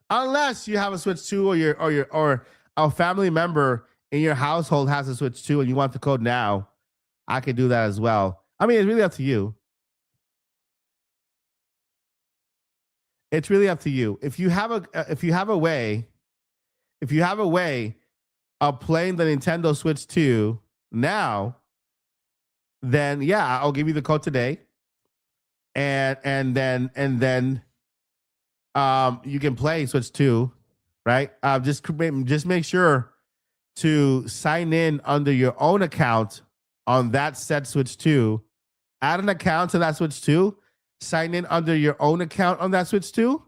Unless you have a Switch 2 or a family member in your household has a Switch 2 and you want the code now, I can do that as well. I mean, it's really up to you. It's really up to you. If you have a way of playing the Nintendo Switch 2 now, then yeah, I'll give you the code today. And then you can play Switch 2, right? Just make sure to sign in under your own account on that said Switch 2. Add an account to that Switch 2. Sign in under your own account on that Switch 2,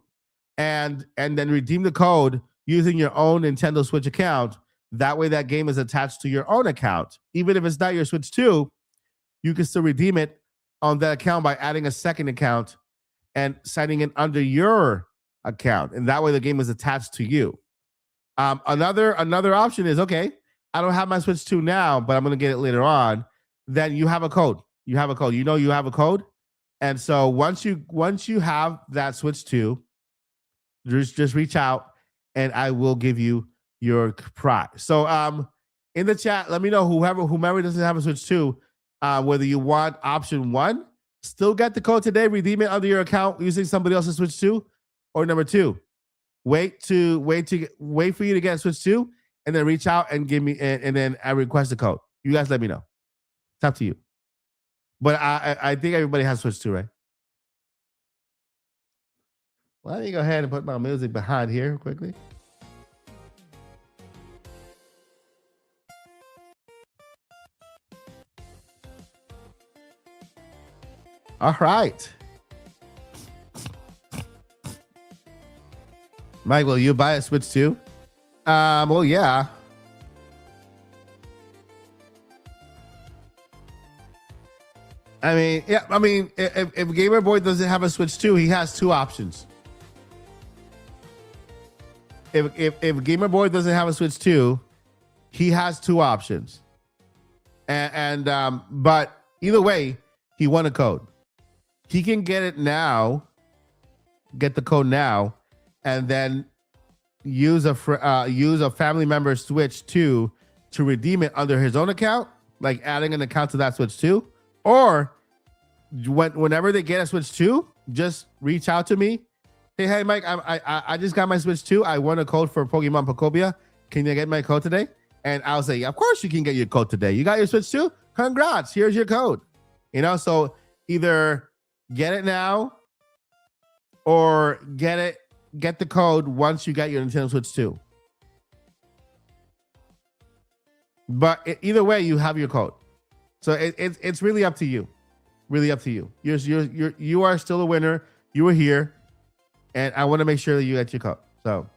and then redeem the code using your own Nintendo Switch account. That way, that game is attached to your own account. Even if it's not your Switch 2, you can still redeem it on that account by adding a second account and signing in under your account, and that way the game is attached to you. Another option is, okay, I don't have my Switch 2 now, but I'm going to get it later on. Then you have a code. You have a code. You know you have a code. And so once you have that Switch 2, just reach out and I will give you your prize. So in the chat, let me know whomever doesn't have a Switch 2, whether you want option 1, still get the code today, redeem it under your account using somebody else's Switch 2, or number 2, wait for you to get a Switch 2 and then reach out and give me and then I request the code. You guys let me know. It's up to you. But I think everybody has Switch 2, right? Let me go ahead and put my music behind here quickly. All right. Mike, will you buy a Switch 2? Well, yeah. I mean, yeah. I mean, if Gamer Boy doesn't have a Switch 2, he has 2 options. If Gamer Boy doesn't have a Switch 2, he has 2 options. But either way, he won a code. He can get it now, get the code now, and then use a family member's Switch 2 to redeem it under his own account, like adding an account to that Switch 2. Or whenever they get a Switch 2, just reach out to me. Hey, Mike, I just got my Switch 2. I won a code for Pokemon Pokobia. Can you get my code today? And I'll say, of course you can get your code today. You got your Switch 2? Congrats. Here's your code. So either get it now or get the code once you get your Nintendo Switch 2. But either way, you have your code. So it's really up to you. Really up to you. You are still a winner. You were here. And I want to make sure that you get your code. So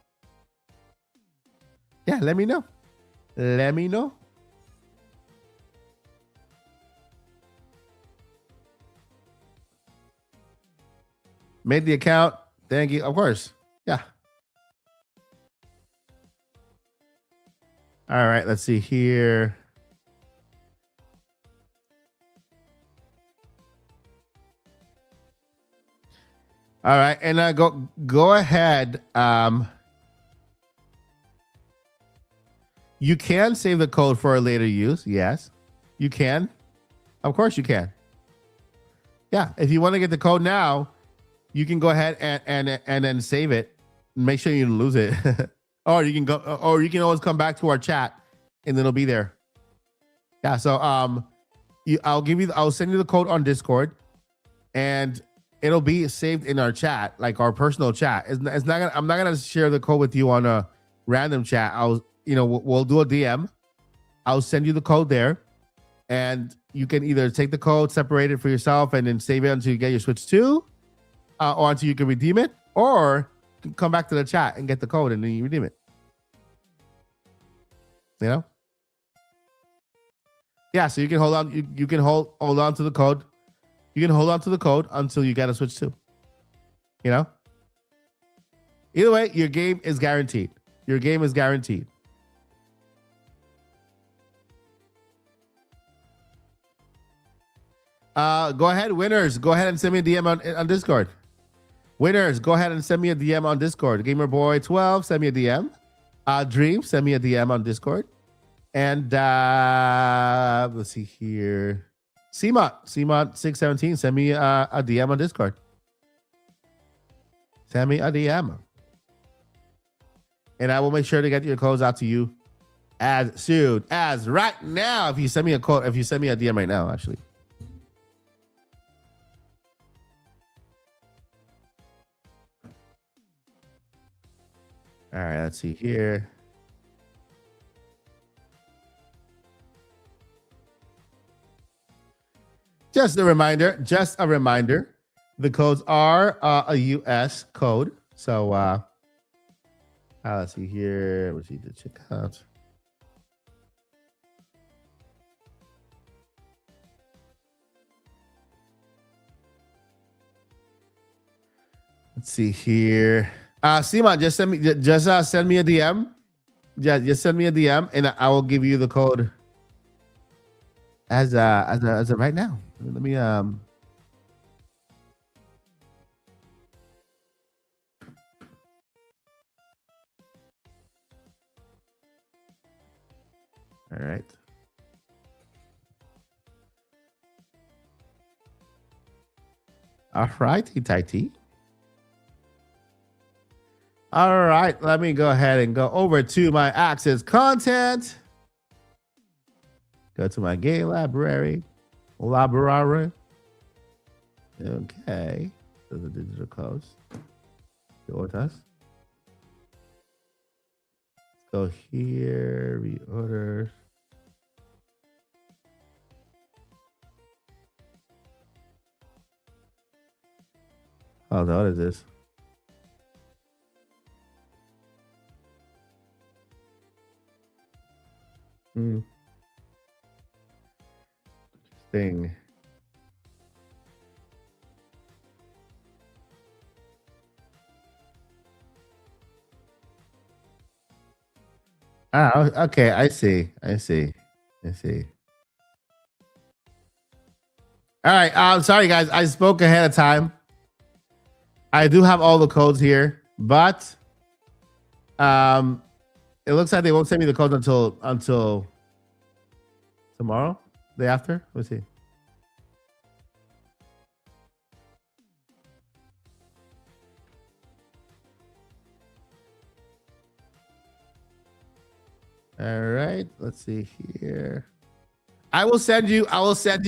yeah, let me know. Let me know. Made the account. Thank you. Of course. Yeah. All right. Let's see here. All right. And go ahead. You can save the code for a later use. Yes, you can. Of course you can. Yeah. If you want to get the code now, you can go ahead and then save it. Make sure you don't lose it. Or you can always come back to our chat and it'll be there. Yeah. So I'll send you the code on Discord, and it'll be saved in our chat, like our personal chat. I'm not gonna share the code with you on a random chat. We'll do a DM. I'll send you the code there, and you can either take the code, separate it for yourself, and then save it until you get your Switch 2, or until you can redeem it, or you can come back to the chat and get the code and then you redeem it. You know? Yeah, so you can hold on. You can hold on to the code. You can hold on to the code until you get a Switch 2. You know? Either way, your game is guaranteed. Your game is guaranteed. Go ahead, winners. Go ahead and send me a DM on Discord. Winners, go ahead and send me a DM on Discord. GamerBoy12, send me a DM. Dream, send me a DM on Discord. And let's see here. CMOT617, send me a DM on Discord. Send me a DM. And I will make sure to get your codes out to you as soon as right now. If you send me a code, if you send me a DM right now, actually. All right, let's see here. Just a reminder, the codes are a US code. So let's see here. Let's see the check out. Let's see here. Simon, just send me a DM. Yeah, just send me a DM and I will give you the code as of right now. Let me all right. All right, Tighty. All right, let me go ahead and go over to my Access content. Go to my game library. Okay. Those are digital codes. Go with us. Let's go here. Reorder. Oh, no, what is this? Thing. Okay. I see. All right. I'm sorry, guys. I spoke ahead of time. I do have all the codes here, but it looks like they won't send me the codes until tomorrow, day after. Let's see. All right, let's see here. I will send you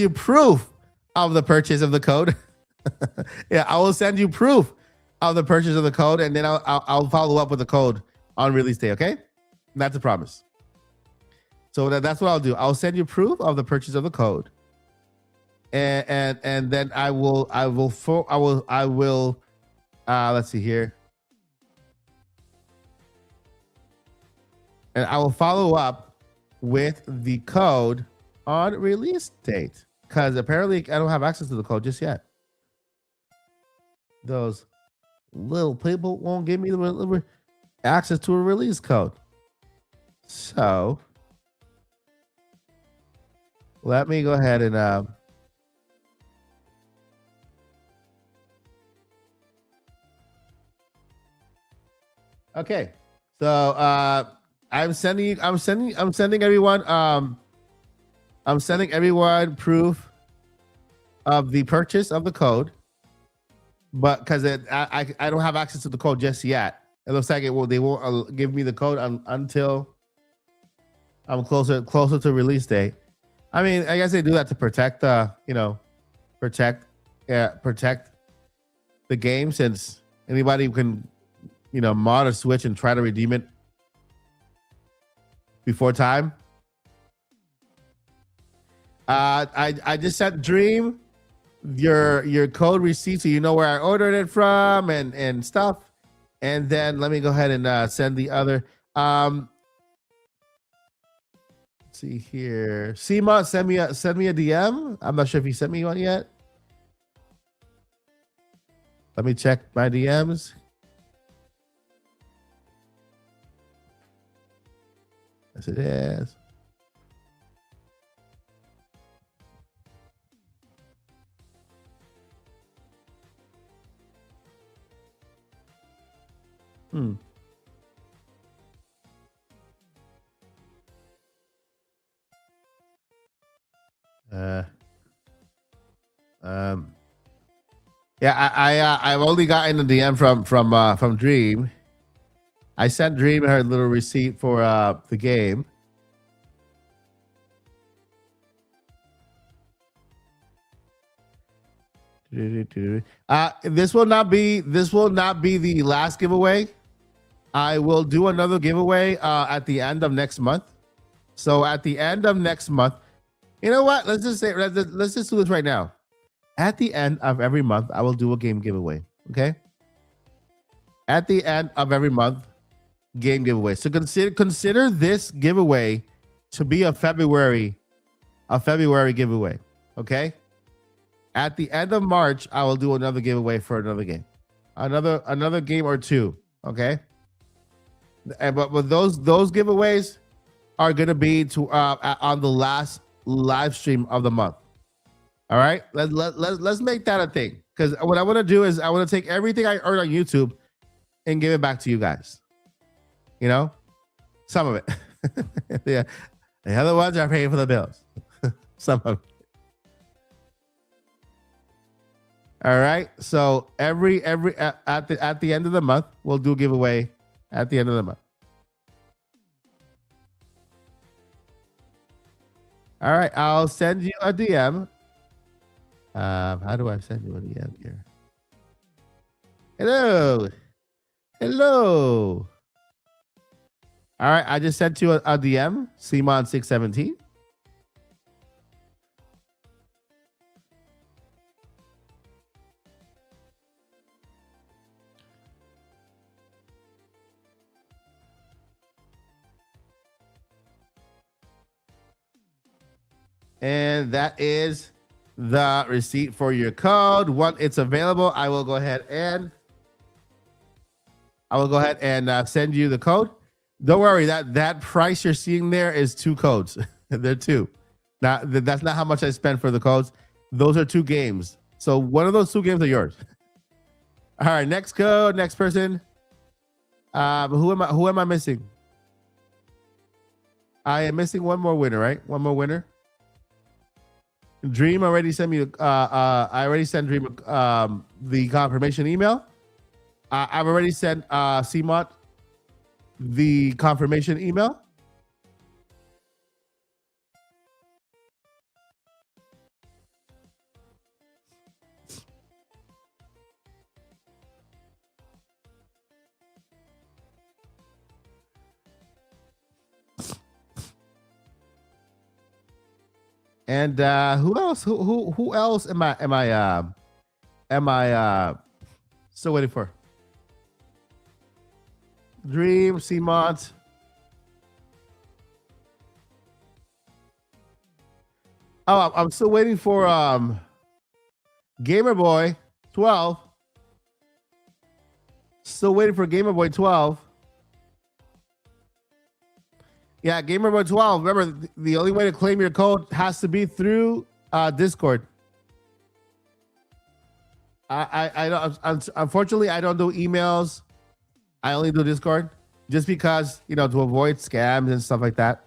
proof of the purchase of the code. Yeah, I will send you proof of the purchase of the code, and then I'll follow up with the code on release day. Okay, that's a promise. So that's what I'll do. I'll send you proof of the purchase of the code, and then I will. Let's see here. And I will follow up with the code on release date, because apparently I don't have access to the code just yet. Those little people won't give me the access to a release code. So let me go ahead and okay. So I'm sending everyone proof of the purchase of the code, but because I don't have access to the code just yet. It looks like they won't give me the code until I'm closer to release date. I mean, I guess they do that to protect protect the game, since anybody can mod a Switch and try to redeem it before time. I just sent Dream your code receipt so you know where I ordered it from and stuff. And then let me go ahead and send the other. Let's see here. Seema, send me a DM. I'm not sure if he sent me one yet. Let me check my DMs. Yes, it is. Yeah, I've only gotten a DM from Dream. I sent Dream her little receipt for the game. This will not be the last giveaway. I will do another giveaway at the end of next month. So at the end of next month, you know what? Let's just do this right now. At the end of every month, I will do a game giveaway. Okay. At the end of every month, game giveaway. So consider this giveaway to be a February giveaway. Okay. At the end of March, I will do another giveaway for another game, another game or two. Okay. But those giveaways are gonna be on the last live stream of the month. All right, let's make that a thing. Because what I want to do is I want to take everything I earn on YouTube and give it back to you guys. You know, some of it. Yeah, the other ones are paying for the bills. Some of it. All right. So at the end of the month, we'll do a giveaway at the end of the month. All right, I'll send you a DM. How do I send you a DM here? Hello. All right, I just sent you a DM, Simon617. And that is the receipt for your code. Once it's available, I will go ahead and send you the code. Don't worry, that price you're seeing there is 2 codes. They're 2. Now that's not how much I spent for the codes. Those are 2 games. So one of those 2 games are yours. All right, next code, next person. Who am I missing? I am missing one more winner, right? One more winner. Dream already sent me. I already sent Dream the confirmation email. I've already sent CMOT the confirmation email. And who else? Who else am I still waiting for? Dream, CMOT. Oh, I'm still waiting for Gamer Boy 12. Still waiting for Gamer Boy 12. Yeah, Gamer Boy 12. Remember, the only way to claim your code has to be through Discord. I don't, unfortunately, I don't do emails. I only do Discord just because, to avoid scams and stuff like that.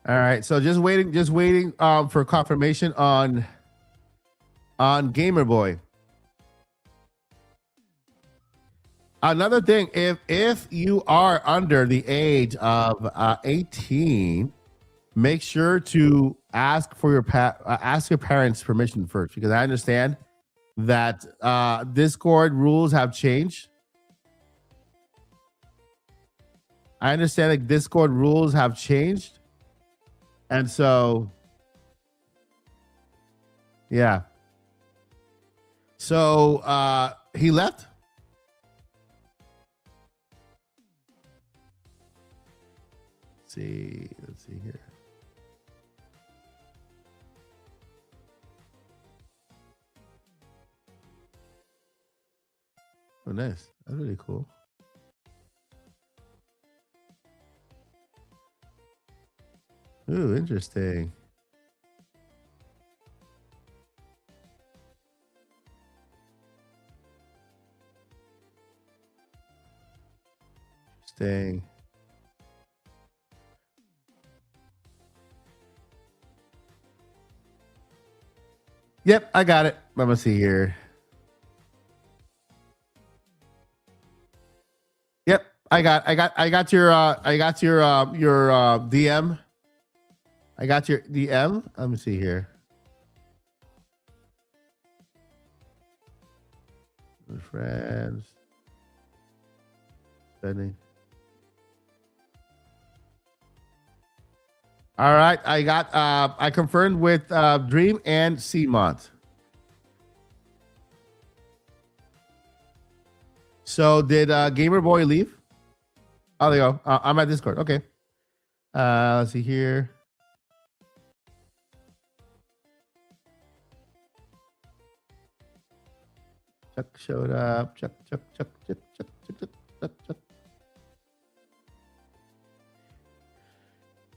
All right, so just waiting for confirmation on Gamer Boy. Another thing, if you are under the age of 18, make sure to ask for your ask your parents' permission first, because I understand that Discord rules have changed. I understand that Discord rules have changed, and so yeah. So he left. Let's see here. Oh, nice. That's really cool. Ooh, interesting. Interesting. Yep, I got it. Let me see here. Yep, I got your DM. I got your DM. Let me see here. Friends. Spending. All right, I confirmed with Dream and CMont. So did Gamer Boy leave? Oh, there you go. I'm at Discord. Okay. Let's see here. Chuck showed up. Chuck.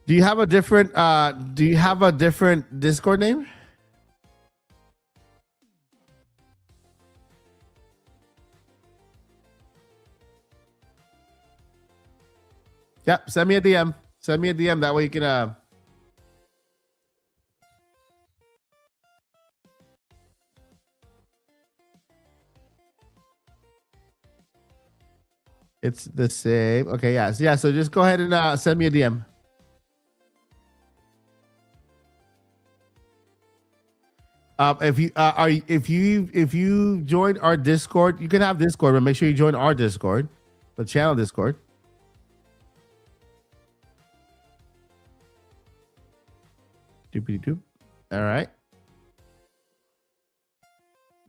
Do you have a different Discord name? Yep, send me a DM. Send me a DM. That way you can it's the same. Okay, yeah. So just go ahead and send me a DM. If you join our Discord, you can have Discord, but make sure you join our Discord, the channel Discord. Doopity-doop. All right.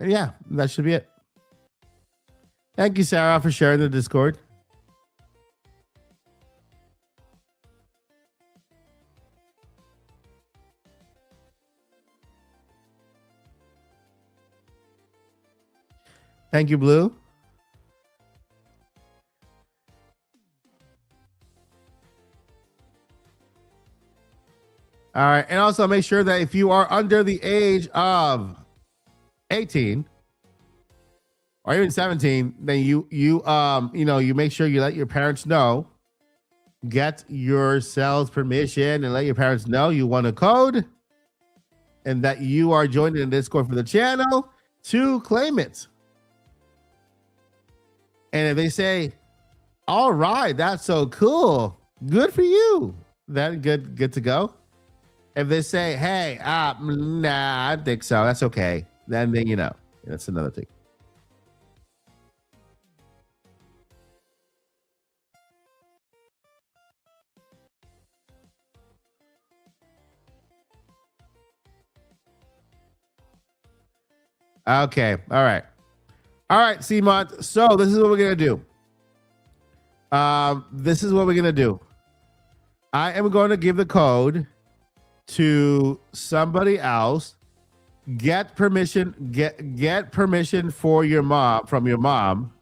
And yeah, that should be it. Thank you, Sarah, for sharing the Discord. Thank you, Blue. All right, and also make sure that if you are under the age of 18 or even 17, then you make sure you let your parents know. Get yourselves permission and let your parents know you want a code and that you are joining the Discord for the channel to claim it. And if they say, all right, that's so cool, good for you, then good to go. If they say, hey, nah, I don't think so, that's okay, then you know, that's another thing. Okay, all right, CMont. So this is what we're gonna do. I am going to give the code to somebody else. Get permission. Get permission for your mom from your mom.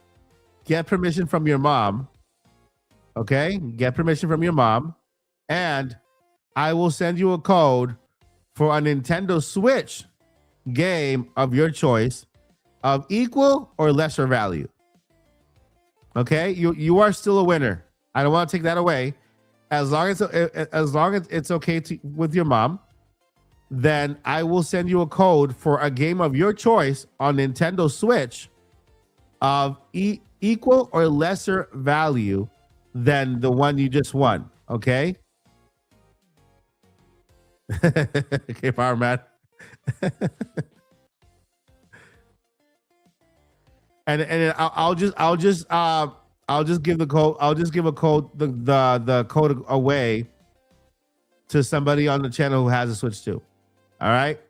Get permission from your mom. Okay, get permission from your mom, and I will send you a code for a Nintendo Switch game of your choice of equal or lesser value. Okay, you are still a winner. I don't want to take that away. As long as it's okay with your mom, then I will send you a code for a game of your choice on Nintendo Switch of equal or lesser value than the one you just won. Okay. Okay, Power Man. and I'll just give the code. I'll just give a code the code away to somebody on the channel who has a Switch too. All right.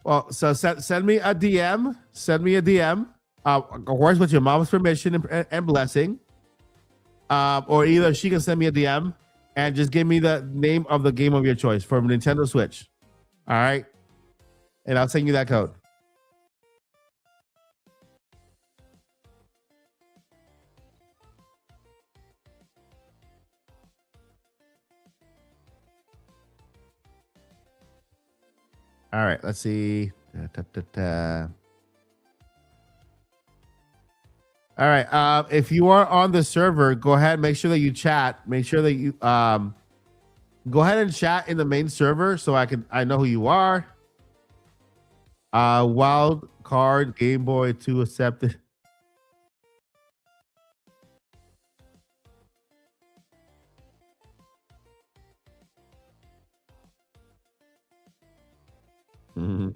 Well, so send me a DM. Send me a DM. Of course, with your mom's permission and blessing. Or either she can send me a DM and just give me the name of the game of your choice for Nintendo Switch. All right. And I'll send you that code. All right, let's see. All right, if you are on the server, go ahead. Make sure that you chat. Make sure that you go ahead and chat in the main server so I know who you are. Wild card Game Boy 2 accepted. Mm-hmm.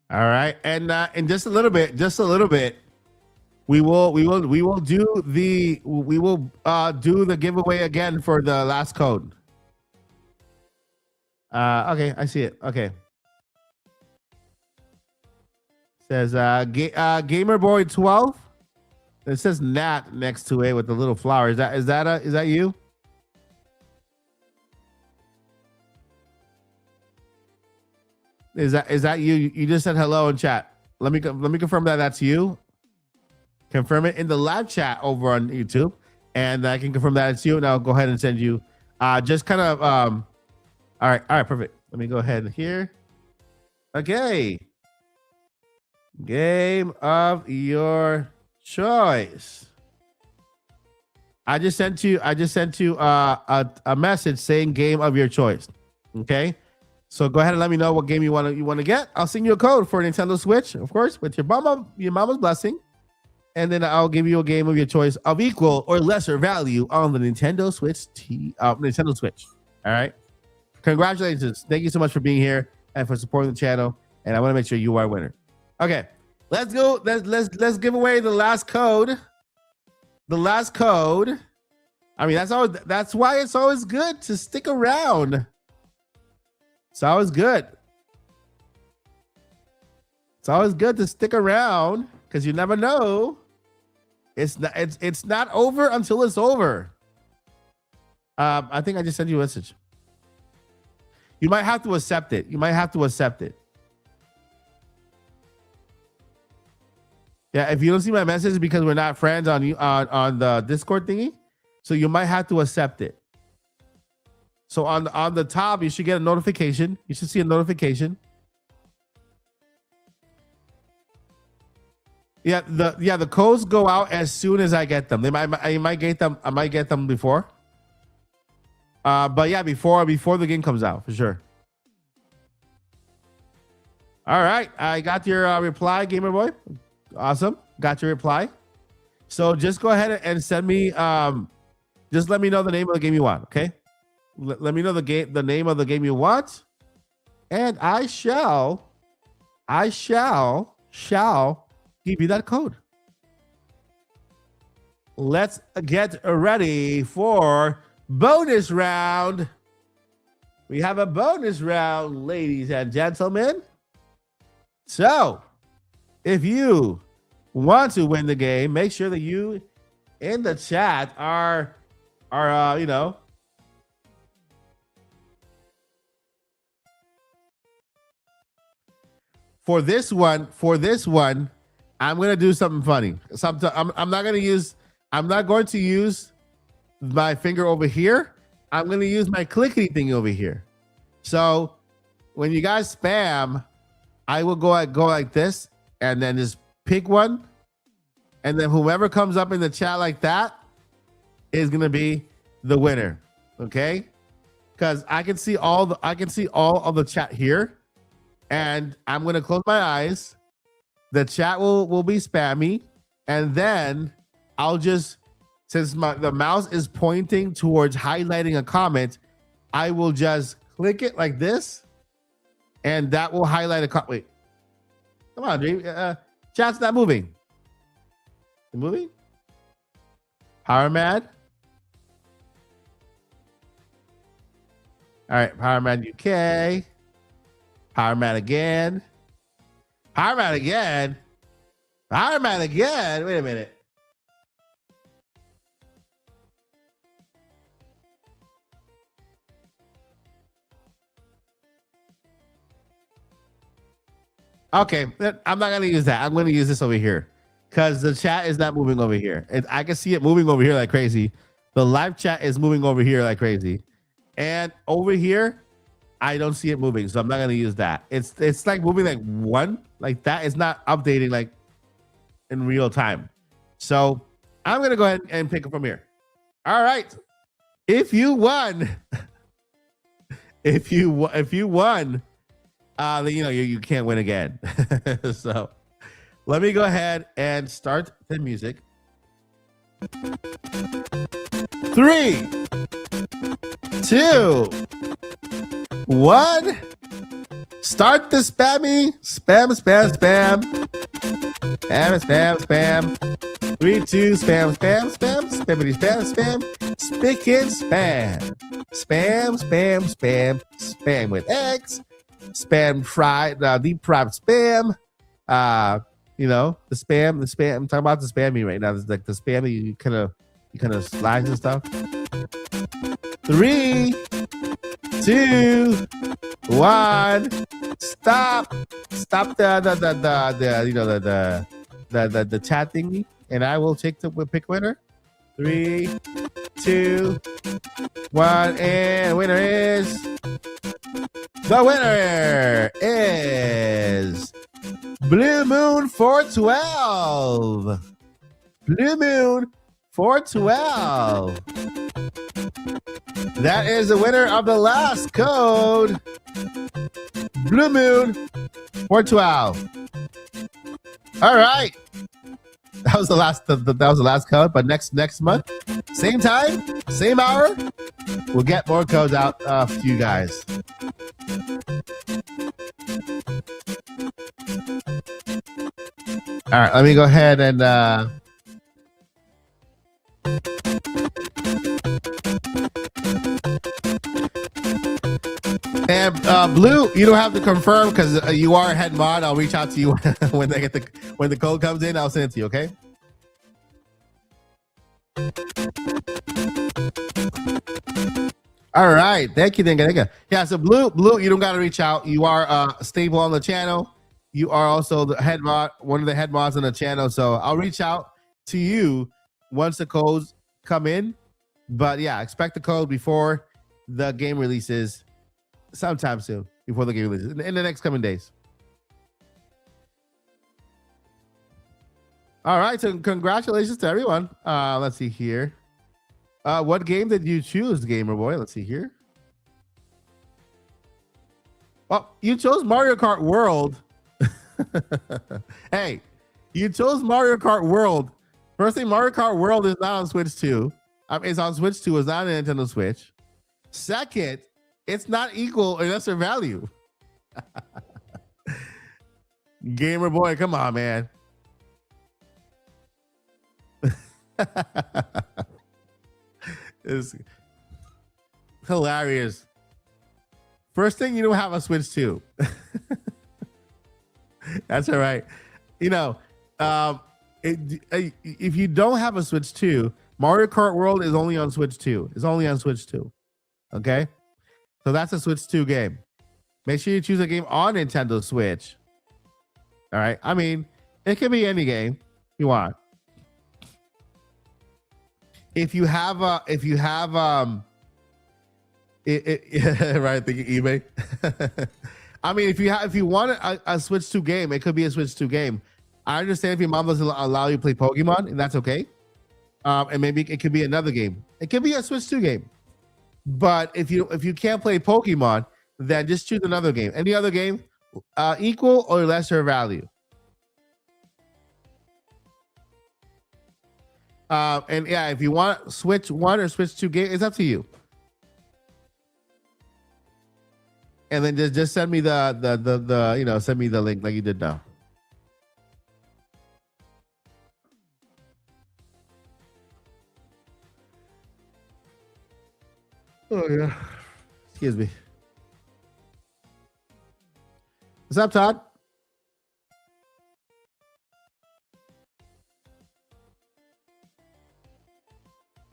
All right, and in just a little bit, we will do the giveaway again for the last code. Okay, I see it. Okay, says Gamer Boy 12. It says Nat next to it with the little flower. Is that you? Is that you? You just said hello in chat. Let me confirm that that's you. Confirm it in the live chat over on YouTube, and I can confirm that it's you. And I'll go ahead and send you. Just kind of all right, perfect. Let me go ahead here. Okay. Game of your choice. I just sent you a message saying game of your choice. Okay, so go ahead and let me know what game you want to get. I'll send you a code for Nintendo Switch, of course, with your mama's blessing, and then I'll give you a game of your choice of equal or lesser value on the Nintendo Switch. Nintendo Switch. All right. Congratulations! Thank you so much for being here and for supporting the channel. And I want to make sure you are a winner. Okay. Let's go. Let's give away the last code. The last code. I mean, that's why it's always good to stick around. It's always good. It's always good to stick around because you never know. It's not over until it's over. I think I just sent you a message. You might have to accept it. Yeah, if you don't see my message, it's because we're not friends on the Discord thingy. So you might have to accept it. So on the top, you should get a notification. You should see a notification. Yeah, the codes go out as soon as I get them. I might get them before. But yeah, before the game comes out for sure. All right, I got your reply, Gamer Boy. Awesome, got your reply. So just go ahead and send me. Just let me know the name of the game you want. Okay, let me know the name of the game you want, and I shall give you that code. Let's get ready for bonus round. We have a bonus round, ladies and gentlemen. So, if you want to win the game, make sure that you in the chat are for this one, I'm gonna do something funny. I'm not going to use my finger over here. I'm gonna use my clickety thing over here. So when you guys spam, I will go like this and then just pick one, and then whoever comes up in the chat like that is gonna be the winner. Okay, because I can see all of the chat here, and I'm gonna close my eyes. The chat will be spammy, and then I'll just, since the mouse is pointing towards highlighting a comment, I will just click it like this, and that will highlight a comment. Wait, come on, Dream. Chat's not moving. It's moving? Power Mad? All right, Power Mad UK. Power Mad again. Power Mad again. Power Mad again. Wait a minute. Okay, I'm not gonna use that. I'm gonna use this over here because the chat is not moving over here. I can see it moving over here like crazy. The live chat is moving over here like crazy, and over here, I don't see it moving. So I'm not gonna use that. It's like moving like one like that. It's not updating like in real time. So I'm gonna go ahead and pick it from here. All right, if you won, if you won. Then you can't win again. So let me go ahead and start the music. 3, 2, 1. Start the spam. Spam. Spam. 3, 2, spam. Spammity spam. Spick and spam. Spam with X. Spam fried, deep fried spam. The spam. I'm talking about the spammy right now. It's like the spam you kind of slice and stuff. 3, 2, 1. Stop the chat thingy, and I will pick winner. 3, 2, 1, and winner is. The winner is Blue Moon 412. Blue Moon 412. That is the winner of the last code. Blue Moon 412. All right. That was the last code, but next month, same time, same hour, we'll get more codes out to you guys. All right, let me go ahead and Blue, you don't have to confirm because you are a head mod. I'll reach out to you when the code comes in. I'll send it to you. Okay. All right. Thank you, Dinga. Yeah. So Blue, you don't got to reach out. You are stable on the channel. You are also the head mod, one of the head mods on the channel. So I'll reach out to you once the codes come in. But yeah, expect the code before the game releases. Sometime soon, before the game releases, in the next coming days. All right, so congratulations to everyone. Let's see here. What game did you choose, Gamer Boy? Let's see here. Well, you chose Mario Kart World. Hey, you chose Mario Kart World. First thing, Mario Kart World is not on Switch 2. It's on Switch 2. It's not on Nintendo Switch. Second, it's not equal or lesser value. Gamer Boy, come on, man. It's hilarious. First thing, you don't have a Switch 2. That's all right. If you don't have a Switch 2, Mario Kart World is only on Switch 2. It's only on Switch 2. Okay? So that's a Switch 2 game. Make sure you choose a game on Nintendo Switch. All right. I mean, it can be any game you want. If you have right, thinking eBay. I mean, if you want a Switch 2 game, it could be a Switch 2 game. I understand if your mom doesn't allow you to play Pokemon, and that's okay. And maybe it could be another game. It could be a Switch 2 game. But if you can't play Pokemon, then just choose another game. Any other game, equal or lesser value. And yeah, if you want switch one or switch two games, it's up to you. And then just send me the send me the link like you did now. Oh yeah. Excuse me. What's up, Todd?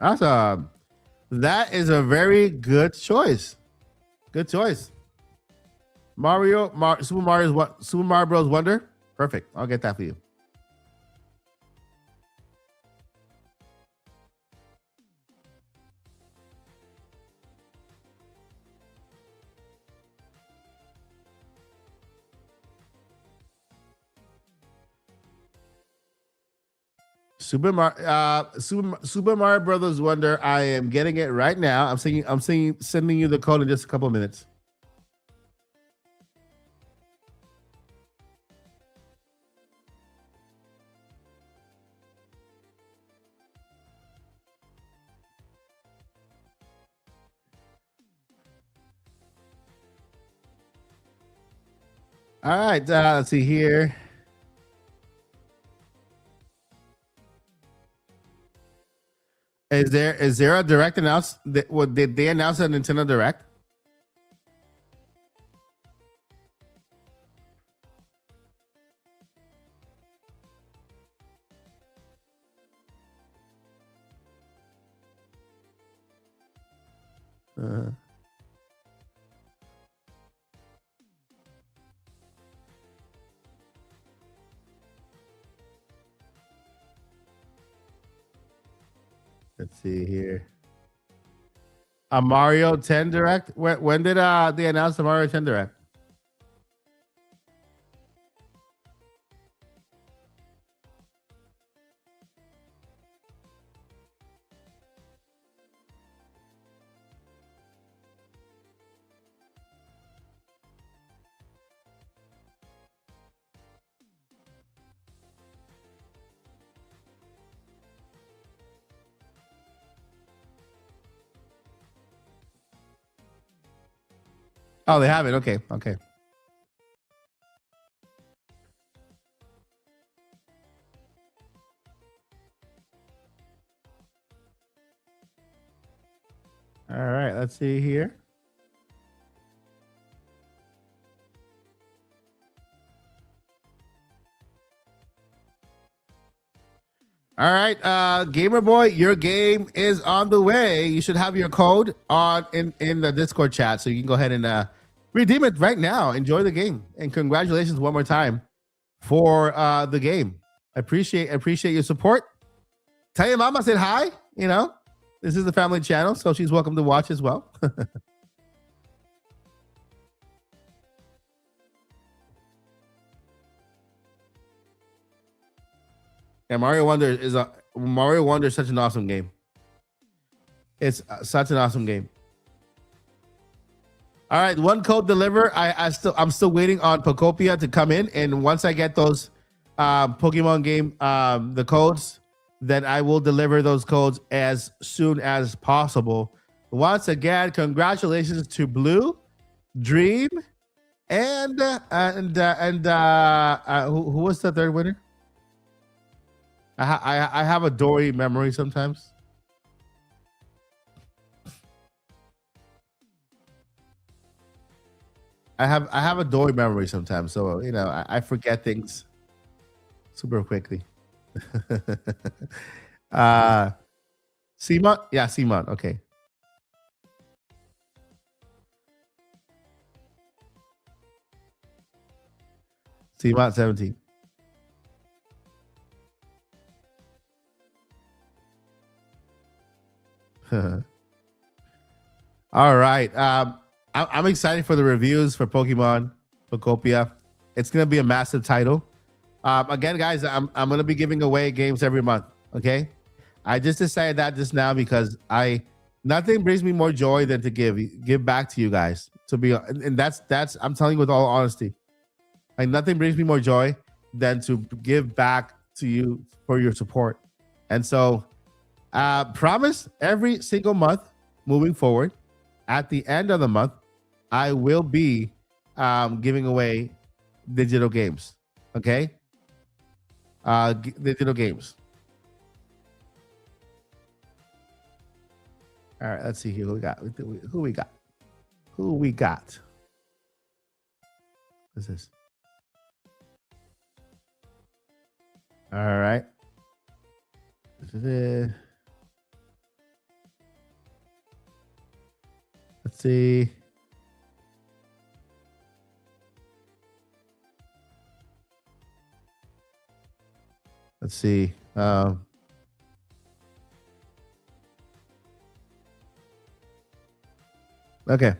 Awesome. That is a very good choice. Good choice. Super Mario Bros. Wonder. Perfect. I'll get that for you. Super Mario Brothers Wonder. I am getting it right now. I'm sending you the code in just a couple of minutes. All right, let's see here. Is there a direct announce? Did they announce a Nintendo Direct? Let's see here. A Mario 10 Direct. When did they announce the Mario 10 Direct? Oh, they have it. Okay. Okay. All right. Let's see here. All right, Gamer Boy, your game is on the way. You should have your code on in the Discord chat, so you can go ahead and redeem it right now. Enjoy the game, and congratulations one more time for the game. I appreciate your support. Tell your mama I said hi. You know, this is the family channel, so she's welcome to watch as well. Yeah, Mario Wonder is such an awesome game. It's such an awesome game. All right, one code deliver. I'm still waiting on Pokopia to come in, and once I get those Pokemon game the codes, then I will deliver those codes as soon as possible. Once again, congratulations to Blue, Dream, and who was the third winner? I have a Dory memory sometimes. I have a Dory memory sometimes, so you know I forget things super quickly. Simon, yeah, Simon. Okay. Simon 17. All right. I'm excited for the reviews for Pokemon Pokopia. It's gonna be a massive title. Again, guys, I'm gonna be giving away games every month. Okay. I just decided that just now because I Nothing brings me more joy than to give back to you guys. To be, and that's I'm telling you with all honesty. Like nothing brings me more joy than to give back to you for your support. And so, promise every single month moving forward, at the end of the month, I will be giving away digital games. Okay, digital games. All right, let's see here. Who we got? Who we got? Who we got? What's this? All right. Let's see. Let's see. Okay.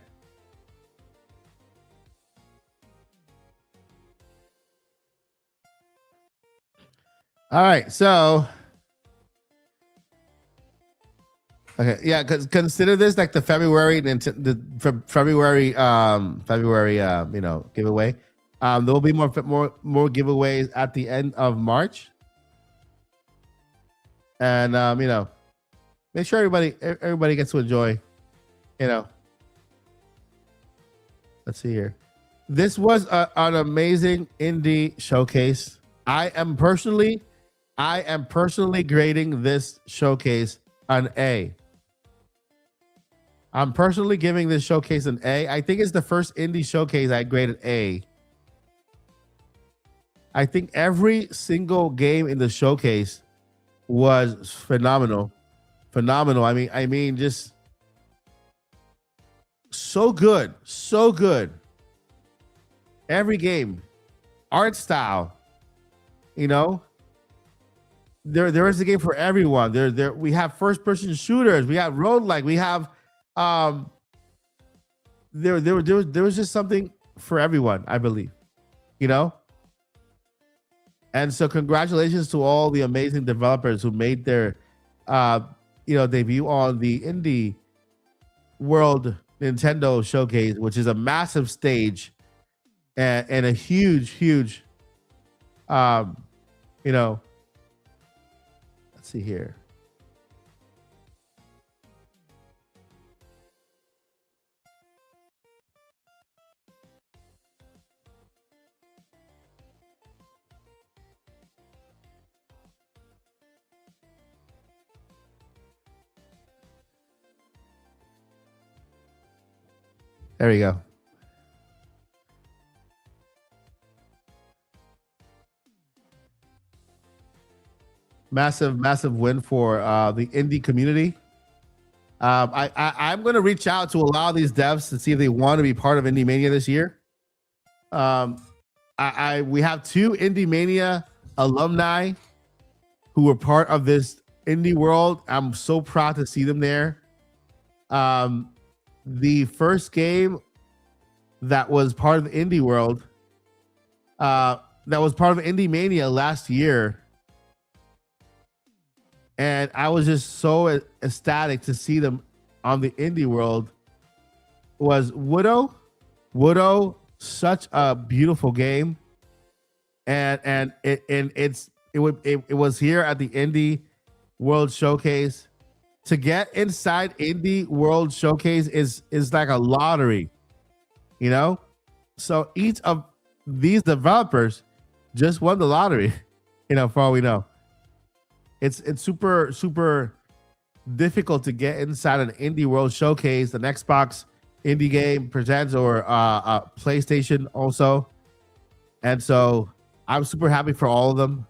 All right. So, okay, yeah. Because consider this like the February giveaway. There will be more giveaways at the end of March, and make sure everybody gets to enjoy. Let's see here. This was an amazing indie showcase. I am personally grading this showcase an A. I'm personally giving this showcase an A. I think it's the first indie showcase I graded A. I think every single game in the showcase was phenomenal. Phenomenal. I mean, just so good. So good. Every game. Art style. There is a game for everyone. There we have first person shooters, we have roguelike, we have there was just something for everyone, I believe. And so congratulations to all the amazing developers who made their debut on the IndieWorld Nintendo Showcase, which is a massive stage and a huge let's see here. There we go. Massive win for the indie community. I'm going to reach out to a lot of these devs to see if they want to be part of Indie Mania this year. We have 2 Indie Mania alumni who were part of this IndieWorld. I'm so proud to see them there. The first game that was part of the IndieWorld, that was part of Indie Mania last year. And I was just so ecstatic to see them on the IndieWorld. Was Widow. Widow, such a beautiful game. And it was here at the Indie World Showcase. To get inside Indie World Showcase is like a lottery, So each of these developers just won the lottery, for all we know. It's super difficult to get inside an Indie World Showcase, an Xbox Indie Game Presents, or a PlayStation also. And so I'm super happy for all of them.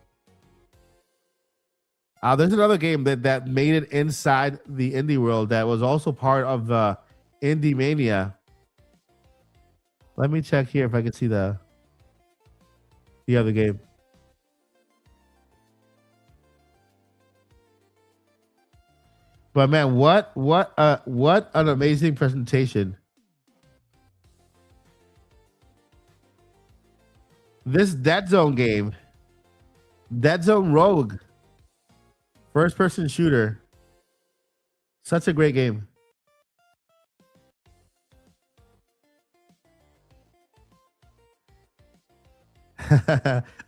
There's another game that made it inside the Indie World that was also part of the Indie Mania. Let me check here if I can see the other game. But man, what an amazing presentation. This Dead Zone game, Dead Zone Rogue, first person shooter. Such a great game.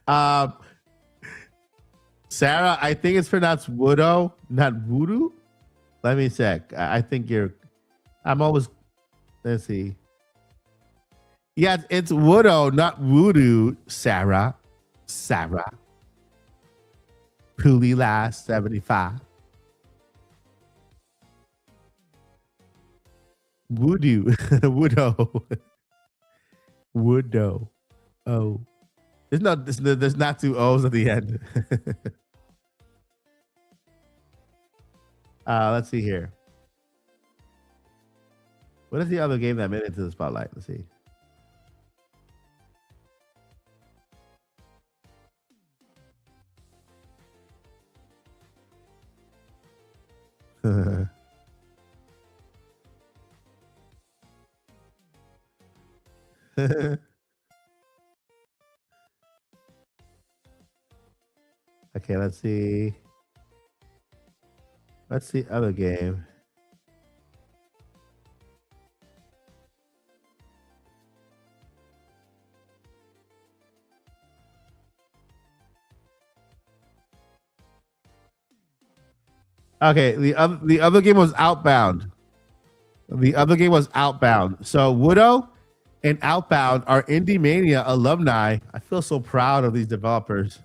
um, Sarah, I think it's pronounced Woodo, not Voodoo. Let me check. I think I'm always. Let's see. Yeah, it's Woodo, not Voodoo. Sarah. Puli last 75. Voodoo. Woodo. Woodo. Oh. There's not two O's at the end. Let's see here. What is the other game that made it into the spotlight? Let's see. Okay, let's see. What's the other game? Okay, the other game was Outbound. The other game was Outbound. So Woodo and Outbound are Indie Mania alumni. I feel so proud of these developers.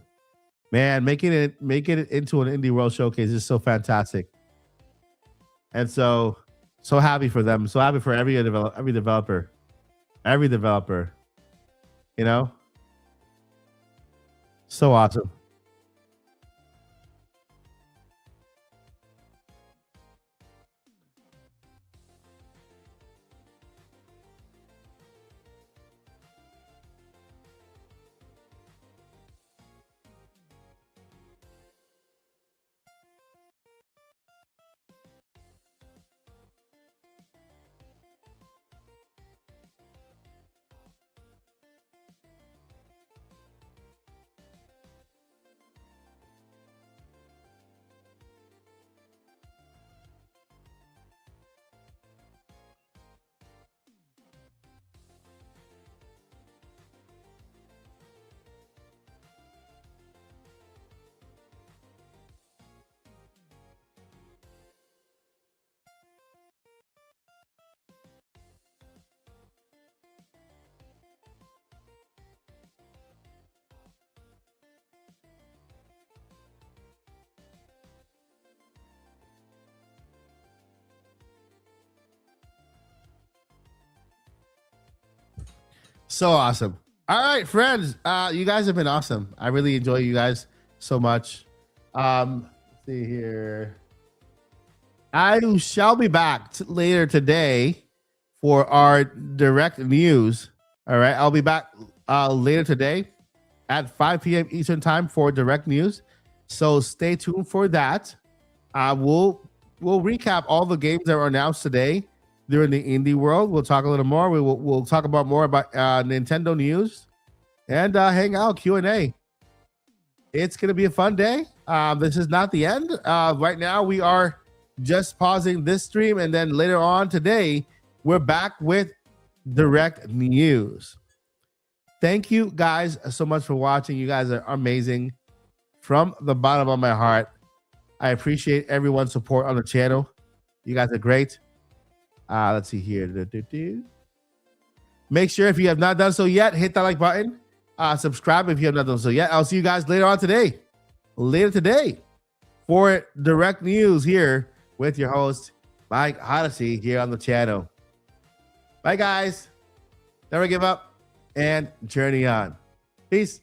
Man, making it into an IndieWorld showcase is so fantastic. And so happy for them. So happy for every developer. You know? So awesome. So awesome. All right, friends. You guys have been awesome. I really enjoy you guys so much. Let's see here. I shall be back later today for our direct news. All right. I'll be back later today at 5 p.m. Eastern time for direct news. So stay tuned for that. We'll recap all the games that were announced today during the IndieWorld. We'll talk a little more. We'll talk about more about Nintendo news and hang out Q&A. It's gonna be a fun day. This is not the end. Right now we are just pausing this stream, and then later on today we're back with direct news. Thank you guys so much for watching. You guys are amazing. From the bottom of my heart, I appreciate everyone's support on the channel. You guys are great. Let's see here. Make sure if you have not done so yet, hit that like button. Subscribe if you have not done so yet. I'll see you guys later today for direct news here with your host, Mike Odyssey, here on the channel. Bye, guys. Never give up and journey on. Peace.